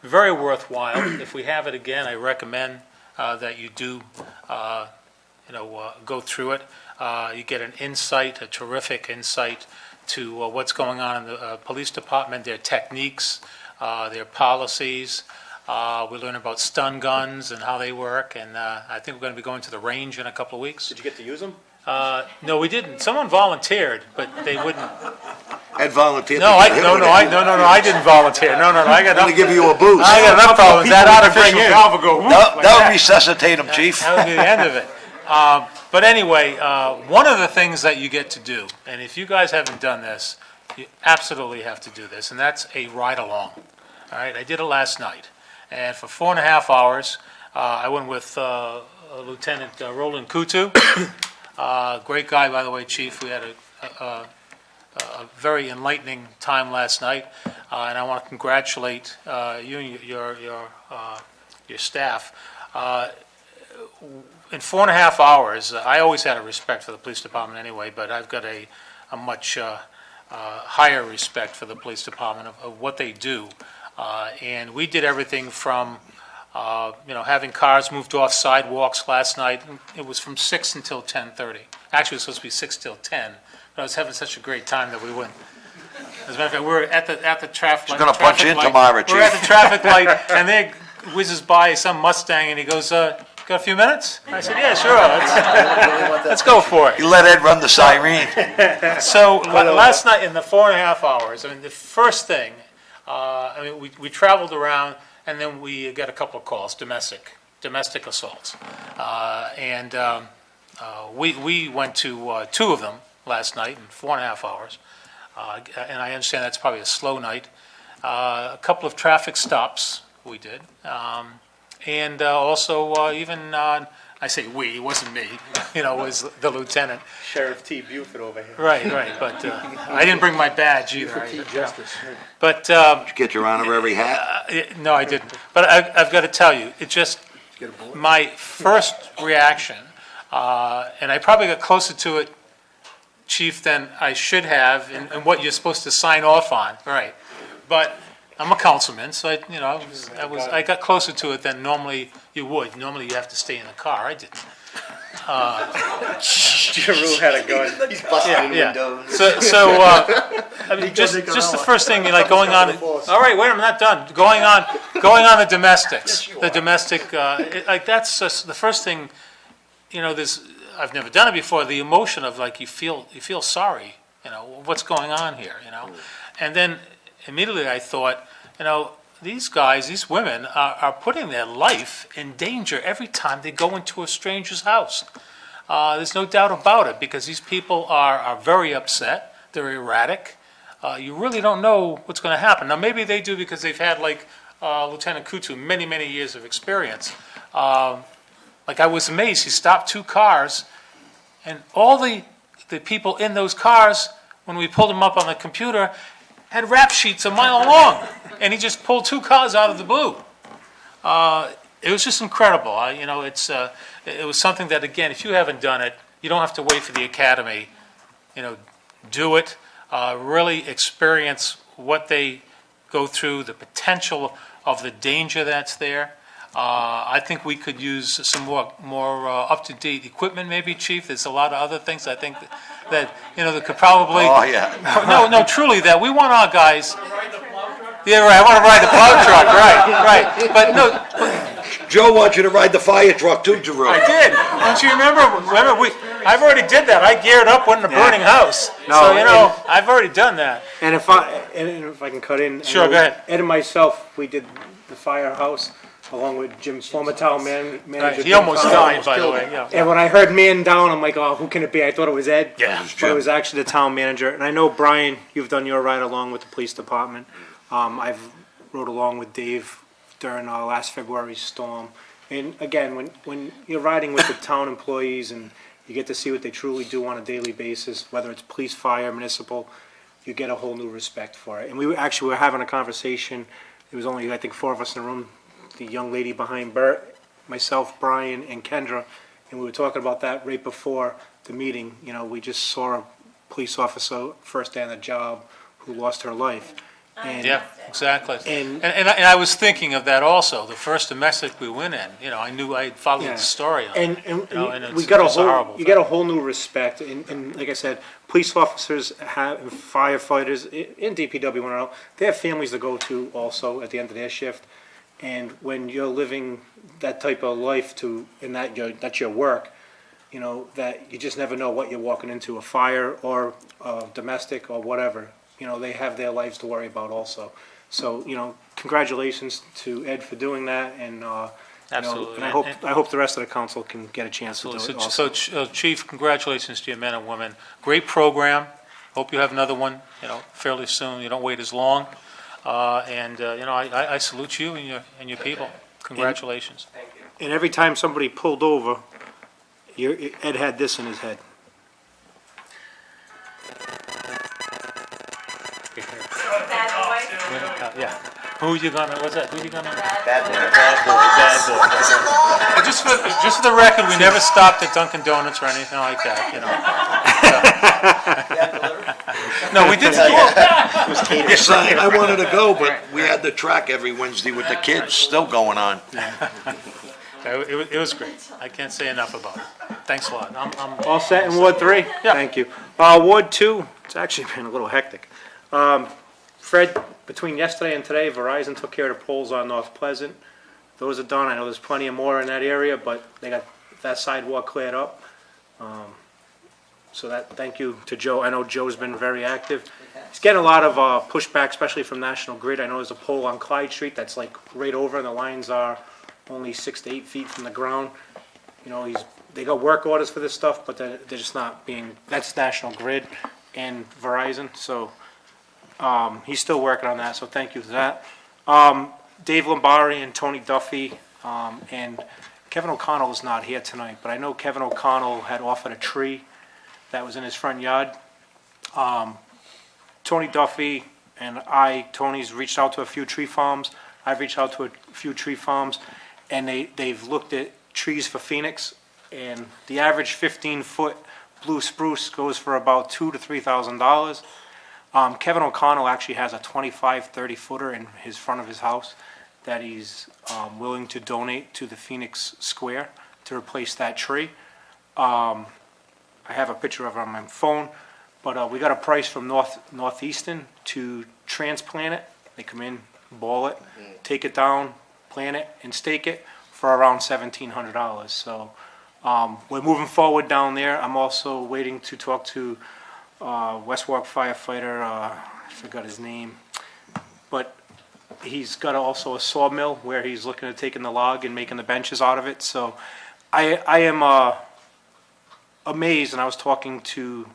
very worthwhile. If we have it again, I recommend that you do, go through it. You get an insight, a terrific insight to what's going on in the police department, their techniques, their policies. We learn about stun guns and how they work, and I think we're going to be going to the range in a couple of weeks. Did you get to use them? No, we didn't. Someone volunteered, but they wouldn't. Ed volunteered. No, I didn't volunteer. No, I got I'm gonna enough. give you a boost. I got enough problems. That artificial valve will go whoop like That'll that. resuscitate him, chief. That would be the end of it. But anyway, one of the things that you get to do, and if you guys haven't done this, you absolutely have to do this, and that's a ride-along. All right, I did it last night, and for 4.5 hours, I went with Lieutenant Roland Kutu. Great guy, by the way, Chief. We had a very enlightening time last night, and I want to congratulate you and your staff. In 4.5 hours, I always had a respect for the police department anyway, but I've got a much higher respect for the police department of what they do. And we did everything from having cars moved off sidewalks last night. It was from 6 until 10:30. Actually, it was supposed to be 6 till 10, but I was having such a great time that we wouldn't. As a matter of fact, we're at the traffic light. He's gonna punch in tomorrow, We're at Chief. the traffic light, and there whizzes by some Mustang, and he goes, "Got a few minutes?" I said, "Yeah, sure. Let's go for it." You let Ed run the siren. So last night, in the 4.5 hours, the first thing, we traveled around, and then we got a couple of calls, domestic assaults. We went to 2 of them last night in 4.5 hours. And I understand that's probably a slow night. A couple of traffic stops we did. And also even, I say we, it wasn't me, it was the lieutenant. Sheriff T. Buford over here. Right, but I didn't bring my badge either. Justice. But, Did you get your honorary hat? no, I didn't. But I've got to tell you, it just, my first reaction, and I probably got closer to it, Chief, than I should have, and what you're supposed to sign off on, right? But I'm a councilman, so I got closer to it than normally you would. Normally you have to stay in the car. I didn't. Giroux had a gun. He's busting Yeah. windows. Just the first thing, going on. All right, wait, I'm not done. Going on the domestics. The domestic, that's just the first thing. I've never done it before. The emotion of you feel sorry. What's going on here. And then immediately I thought, these guys, these women are putting their life in danger every time they go into a stranger's house. There's no doubt about it, because these people are very upset. They're erratic. You really don't know what's going to happen. Now, maybe they do because they've had, Lieutenant Kutu, many, many years of experience. I was amazed. He stopped 2 cars, And all the people in those cars, when we pulled them up on the computer, had rap sheets a mile long. And he just pulled 2 cars out of the blue. It was just incredible. It was something that, again, if you haven't done it, you don't have to wait for the academy. Do it. Really experience what they go through, the potential of the danger that's there. I think we could use some more up-to-date equipment, maybe, Chief. There's a lot of other things I think that could probably. Oh, yeah. No, truly, that we want our guys. Yeah, right. I want to ride the plow truck. Right. But no. Joe wants you to ride the fire truck too, Jerome. I did. Don't you remember? I've already did that. I geared up, went in a burning house. No, so I've already done that. And if I can cut in. Sure, go ahead. Ed and myself, we did the firehouse along with Jim, former town manager. Right. He Jim almost Connell. died, by the way. Yeah. And when I heard man down, I'm like, oh, who can it be? I thought it was Ed. Yeah. But it was actually the town manager. And I know, Brian, you've done your ride along with the police department. I've rode along with Dave during last February's storm. And again, when you're riding with the town employees and you get to see what they truly do on a daily basis, whether it's police, fire, municipal, you get a whole new respect for it. And we were having a conversation. There was only, I think, 4 of us in the room. The young lady behind Bert, myself, Brian, and Kendra, and we were talking about that right before the meeting. We just saw a police officer first day on the job who lost her life. And, Yeah, exactly. And- And I was thinking of that also. The first domestic we went in, I knew I had followed Yeah. the story on it. And it's a horrible you get a whole new respect. And like I said, police officers and firefighters in DPW, they have families to go to also at the end of their shift. And when you're living that type of life that's your work, that you just never know what you're walking into, a fire or a domestic or whatever. They have their lives to worry about also. So, congratulations to Ed for doing that, and Absolutely. and I hope the rest of the council can get a chance to do it also. So, Chief, congratulations to your men and women. Great program. Hope you have another one, fairly soon. You don't wait as long. I salute you and your people. Congratulations. And every time somebody pulled over, Ed had this in his head. Yeah. Who you gonna? What's that? Who you gonna? Bad boy. Bad boy. Just for the record, we never stopped at Dunkin' Donuts or anything like that. No, we did. Yes, I wanted to go, but we had the track every Wednesday with the kids still going on. It was great. I can't say enough about it. Thanks a lot. I'm All set in Ward 3? Yeah. Thank you. Ward 2, it's actually been a little hectic. Fred, between yesterday and today, Verizon took care of the poles on North Pleasant. Those are done. I know there's plenty of more in that area, but they got that sidewalk cleared up. Thank you to Joe. I know Joe's been very active. He's getting a lot of pushback, especially from National Grid. I know there's a pole on Clyde Street that's like right over, and the lines are only 6 to 8 feet from the ground. They got work orders for this stuff, but they're just not being, that's National Grid and Verizon, so he's still working on that, so thank you for that. Dave Lombari and Tony Duffy, and Kevin O'Connell is not here tonight, but I know Kevin O'Connell had offered a tree that was in his front yard. Tony Duffy and Tony's reached out to a few tree farms. I've reached out to a few tree farms, and they've looked at trees for Phoenix, and the average 15-foot blue spruce goes for about $2,000 to $3,000. Kevin O'Connell actually has a 25, 30-footer in his front of his house that he's willing to donate to the Phoenix Square to replace that tree. I have a picture of it on my phone, but we got a price from Northeastern to transplant it. They come in, ball it, take it down, plant it, and stake it for around $1,700. So we're moving forward down there. I'm also waiting to talk to West Warwick firefighter, I forgot his name, but he's got also a sawmill where he's looking at taking the log and making the benches out of it. So I am amazed, and I was talking to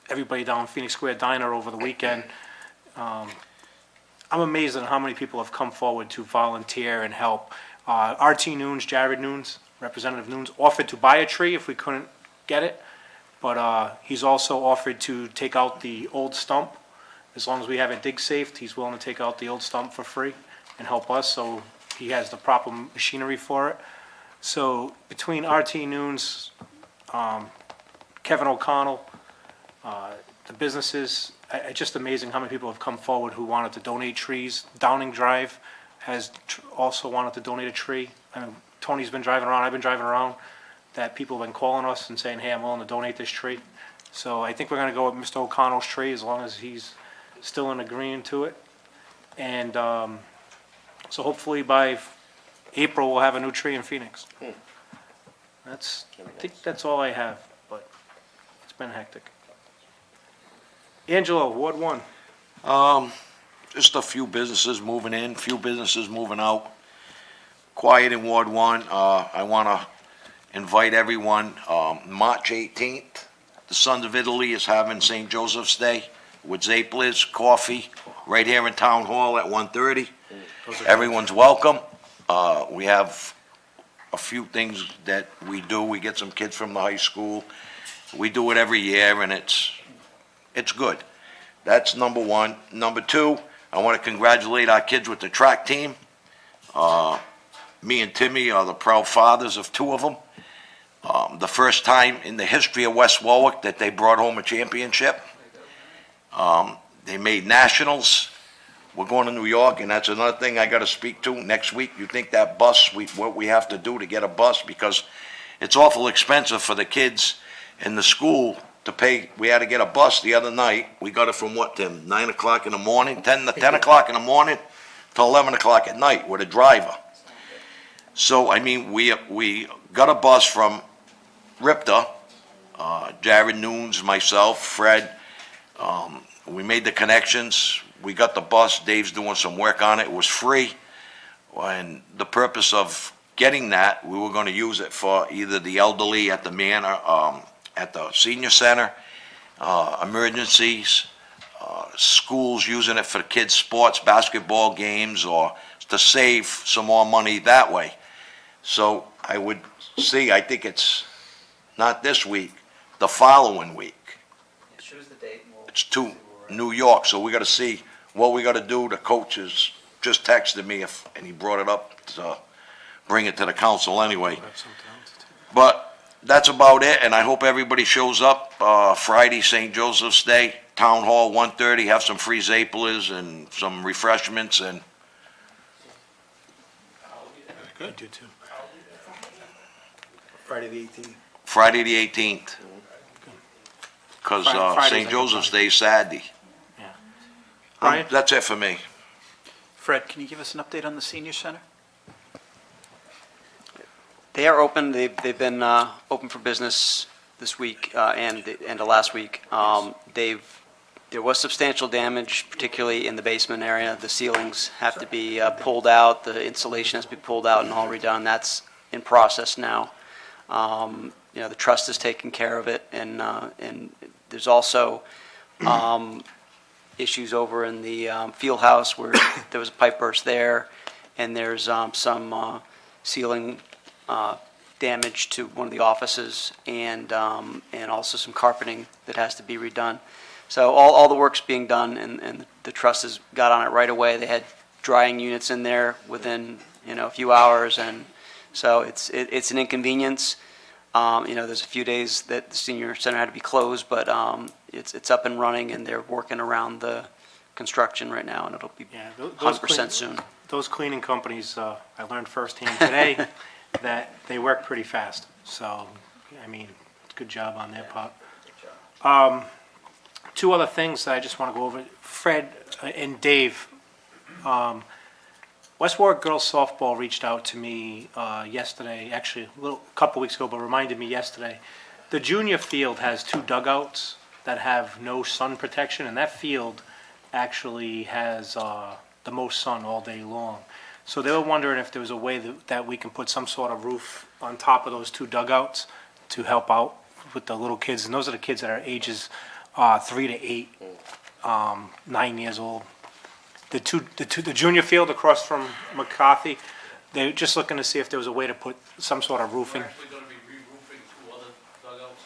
everybody down Phoenix Square Diner over the weekend. I'm amazed at how many people have come forward to volunteer and help. RT Nunes, Jared Nunes, Representative Nunes, offered to buy a tree if we couldn't get it. But he's also offered to take out the old stump. As long as we have it dig safe, he's willing to take out the old stump for free and help us, so he has the proper machinery for it. So between RT Noons, Kevin O'Connell, the businesses, it's just amazing how many people have come forward who wanted to donate trees. Downing Drive has also wanted to donate a tree. And Tony's been driving around, I've been driving around, that people have been calling us and saying, hey, I'm willing to donate this tree. So I think we're gonna go with Mr. O'Connell's tree as long as he's still in agreeing to it. And so hopefully by April, we'll have a new tree in Phoenix. I think that's all I have, but it's been hectic. Angelo, Ward 1. Just a few businesses moving in, few businesses moving out. Quiet in Ward 1. I want to invite everyone, March 18th, the Sons of Italy is having St. Joseph's Day with Zaples Coffee right here in Town Hall at 1:30. Everyone's welcome. We have a few things that we do. We get some kids from the high school. We do it every year, and it's good. That's number one. Number two, I want to congratulate our kids with the track team. Me and Timmy are the proud fathers of two of them. The first time in the history of West Warwick that they brought home a championship. They made nationals. We're going to New York, and that's another thing I got to speak to next week. You think that bus, what we have to do to get a bus, because it's awful expensive for the kids in the school to pay. We had to get a bus the other night. We got it from what, Tim? 9 o'clock in the morning, 10 o'clock in the morning to 11 o'clock at night with a driver. So, I mean, we got a bus from RIPTA, Jared Noons, myself, Fred. We made the connections. We got the bus. Dave's doing some work on it. It was free. And the purpose of getting that, we were going to use it for either the elderly at the manor, at the senior center, emergencies, schools using it for kids' sports, basketball games, or to save some more money that way. So I would see, I think it's not this week, the following week. Choose the date. It's to New York, so we got to see what we got to do. The coaches just texted me and he brought it up to bring it to the council anyway. But that's about it, and I hope everybody shows up Friday, St. Joseph's Day, Town Hall, 1:30. Have some free Zaples and some refreshments, and Good. You too. Friday the 18th. Friday the 18th. Because Friday's St. like Joseph's a Day is Saturday. Yeah. Brian? That's it for me. Fred, can you give us an update on the senior center? They are open. They've been open for business this week and the end of last week. There was substantial damage, particularly in the basement area. The ceilings have to be pulled out. The insulation has to be pulled out and all redone. That's in process now. The trust is taking care of it, and there's also issues over in the field house where there was a pipe burst there, and there's some ceiling damage to one of the offices, and also some carpeting that has to be redone. So all the work's being done, and the trust has got on it right away. They had drying units in there within a few hours, and so it's an inconvenience. There's a few days that the senior center had to be closed, but it's up and running, and they're working around the construction right now, and it'll be 100% soon. Those cleaning companies, I learned firsthand today that they work pretty fast. So, I mean, good job on their part. Two other things that I just want to go over. Fred and Dave, West Warwick Girls Softball reached out to me yesterday, actually a couple weeks ago, but reminded me yesterday. The junior field has 2 dugouts that have no sun protection, and that field actually has the most sun all day long. So they were wondering if there was a way that we can put some sort of roof on top of those 2 dugouts to help out with the little kids. And those are the kids that are ages 3 to 8, 9 years old. The junior field across from McCarthy, they're just looking to see if there was a way to put some sort of roofing. We're actually going to be re-roofing 2 other dugouts.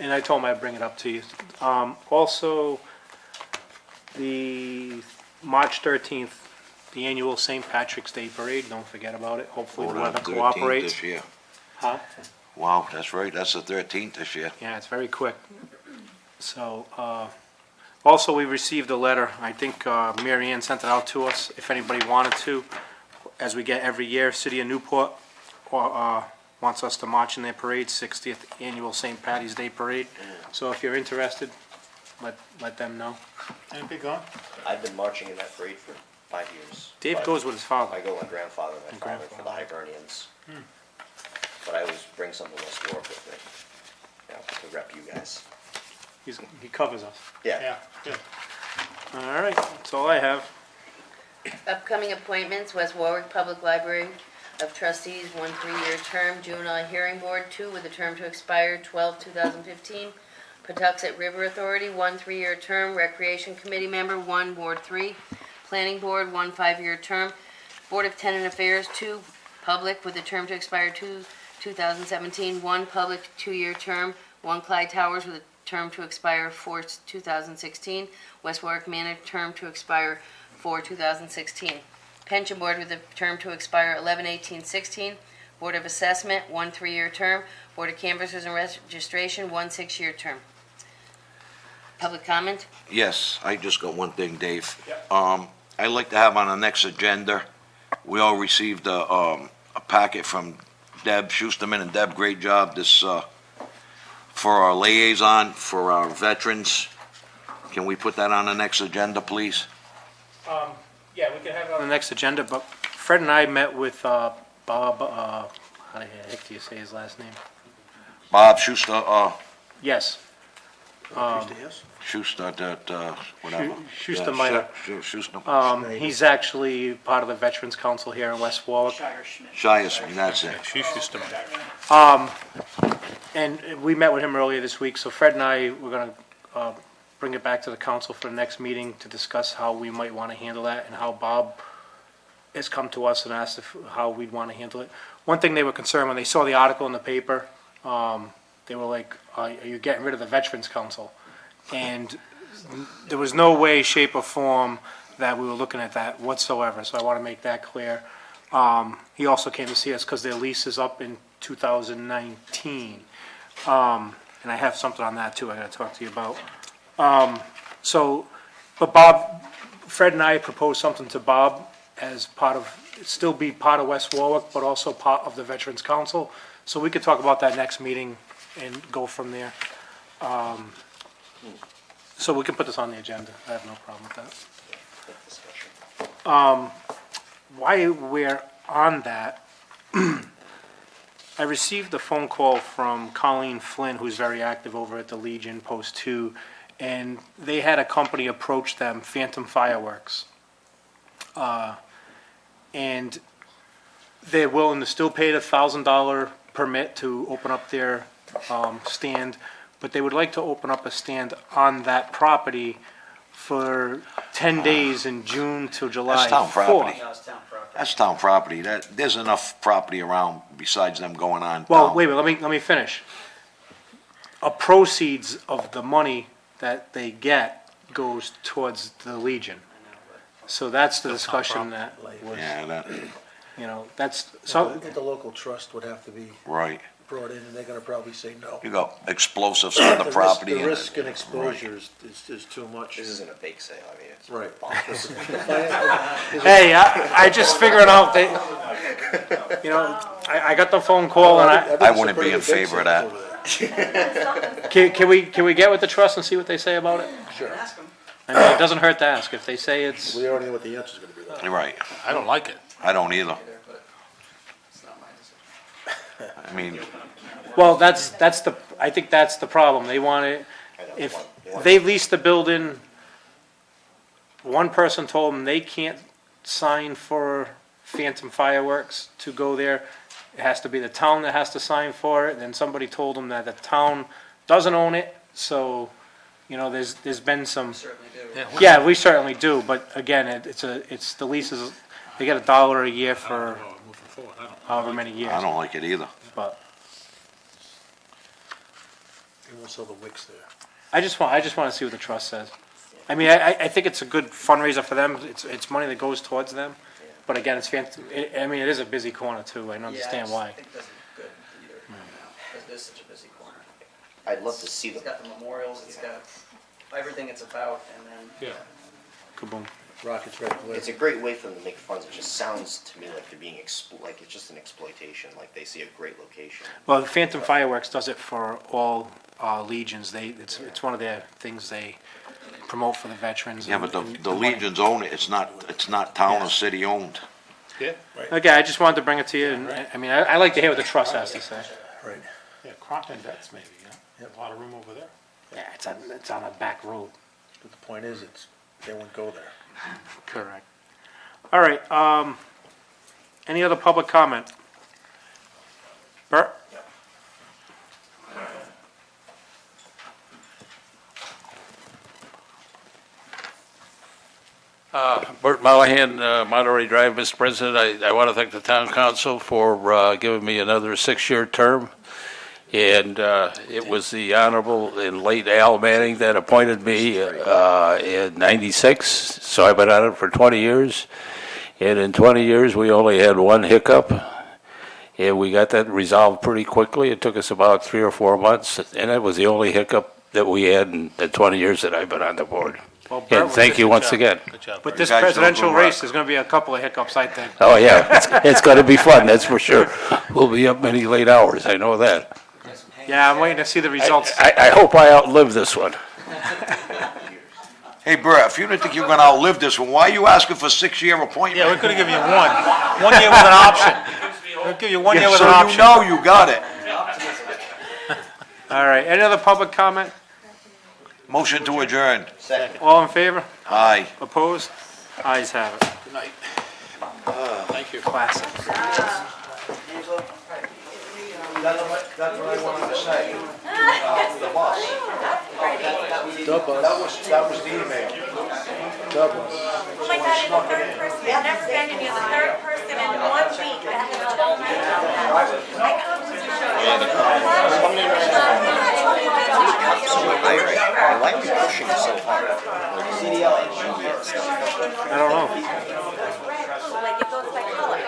and I told him I'd bring it up to you. Also, the March 13th, the annual St. Patrick's Day Parade, don't forget about it. Hopefully the weather 13th cooperates. this year. Huh? Wow, that's right, that's the 13th this year. Yeah, it's very quick. So, also, we received a letter, I think Mary Ann sent it out to us, if anybody wanted to, as we get every year, City of Newport wants us to march in their parade, 60th Annual St. Patty's Day Parade. So if you're interested, let them know. Anybody going? I've been marching in that parade for 5 years. Dave But goes with his father. I go with my grandfather and my And father for the grandfather. Hibernians. But I always bring some to West Warwick with me, you know, to rep you guys. He covers us. Yeah. Good. All right, that's all I have. Upcoming appointments, West Warwick Public Library of Trustees, 1 3-year term. Juvenile Hearing Board, 2 with a term to expire 12/2015. Patuxent River Authority, 1 3-year term. Recreation Committee Member, 1, Ward 3. Planning Board, 1 5-year term. Board of Tenant Affairs, 2 public with a term to expire 2017. 1 public 2-year term. 1 Clyde Towers with a term to expire 4/2016. West Warwick Manor, term to expire 4/2016. Pension Board with a term to expire 11/18/16. Board of Assessment, 1 3-year term. Board of Canvassers and Registration, 1 6-year term. Public comment? Yes, I just got one thing, Dave. I'd like to have on the next agenda, we all received a packet from Deb Schusterman, and Deb, great job, this, for our liaison, for our veterans. Can we put that on the next agenda, please? Yeah, we can have it on the next agenda, but Fred and I met with Bob, how the heck do you say his last name? Bob Schuster, Yes. Schuster, whatever. Schustermeyer. Schuster. He's actually part of the Veterans Council here in West Warwick. Shiasman, that's it. And we met with him earlier this week, so Fred and I, we're gonna bring it back to the council for the next meeting to discuss how we might want to handle that, and how Bob has come to us and asked how we'd want to handle it. One thing they were concerned, when they saw the article in the paper, they were like, are you getting rid of the Veterans Council? And there was no way, shape, or form that we were looking at that whatsoever, so I want to make that clear. He also came to see us because their lease is up in 2019. And I have something on that too I gotta talk to you about. But Bob, Fred and I proposed something to Bob as part of, still be part of West Warwick, but also part of the Veterans Council. So we could talk about that next meeting and go from there. So we can put this on the agenda. I have no problem with that. While we're on that, I received a phone call from Colleen Flynn, who's very active over at the Legion Post 2, and they had a company approach them, Phantom Fireworks. And they're willing to still pay the $1,000 permit to open up their stand, but they would like to open up a stand on that property for 10 days in June till July 4th. That's town property. That's town property. There's enough property around besides them going on. Well, wait, let me finish. A proceeds of the money that they get goes towards the Legion. So that's the discussion that was, Yeah, that, you know, that's, I so, think the local trust would have to be right. brought in, and they're gonna probably say no. You got explosives on the property. The and risk and right. exposure is too much. This isn't a bake sale, I mean, it's. Right. hey, I just figured out that, you know, I got the phone call and I wouldn't be in favor of that. can we get with the trust and see what they say about it? Sure. I mean, it doesn't hurt to ask. If they say it's, We already know what the answer's gonna be, though. You're right. I don't like it. I don't either. I mean, well, I think that's the problem. They want it, if they lease the building, one person told them they can't sign for Phantom Fireworks to go there. It has to be the town that has to sign for it. Then somebody told them that the town doesn't own it, so, you know, there's been some. Yeah, we certainly do, but again, it's the leases, they get $1 a year for however many years. I don't like it either. But, won't sell the wicks there. I just want to see what the trust says. I mean, I think it's a good fundraiser for them. It's money that goes towards them. But again, I mean, it is a busy corner too. I don't understand why. I think it doesn't good either, because it is such a busy corner. I'd love to see It's them. got the memorials, it's got everything it's about, and then. Yeah. Kaboom. Rockets right there. It's a great way for them to make funds. It just sounds to me like they're being like it's just an exploitation. Like they see a great location. Well, the Phantom Fireworks does it for all legions. It's one of their things they promote for the veterans. Yeah, but the Legions own it. It's not town or city owned. Yeah, Okay, I just wanted to bring it to you, and I mean, I like to hear what the trust has to say. Right. yeah, Crompton Vets maybe, yeah. A lot of room over there. Yeah, it's on a back road. But the point is, they won't go there. Correct. All right, any other public comment? Bert? Bert Mollahan, Monterey Drive, Mr. President. I want to thank the town council for giving me another 6-year term. And it was the Honorable and late Al Manning that appointed me in '96. So I've been on it for 20 years. And in 20 years, we only had one hiccup. And we got that resolved pretty quickly. It took us about 3 or 4 months. And it was the only hiccup that we had in the 20 years that I've been on the board. Well, Bert And was thank good. you Good once job. again. With this You guys do a presidential good race, work. there's going to be a couple of hiccups, I think. Oh, yeah, it's going to be fun, that's for sure. We'll be up many late hours, I know that. Yeah, I'm waiting to see the results. I hope I outlive this one. Hey, Bert, if you don't think you're gonna outlive this one, why are you asking for a 6-year appointment? Yeah, we're gonna give you one year with an option. We'll give you 1 year with an So option. you know you got it. All right, any other public comment? Motion to adjourn. All in favor? Aye. Opposed? Ayes have it. Good night. Thank you. Classic. That's what I wanted to say. The bus. That was the email. The bus. Oh my God, you're the third person, I've never been in, you're the third person in 1 week that has told me about that. Why are we pushing so hard? I don't know. Like it goes by color.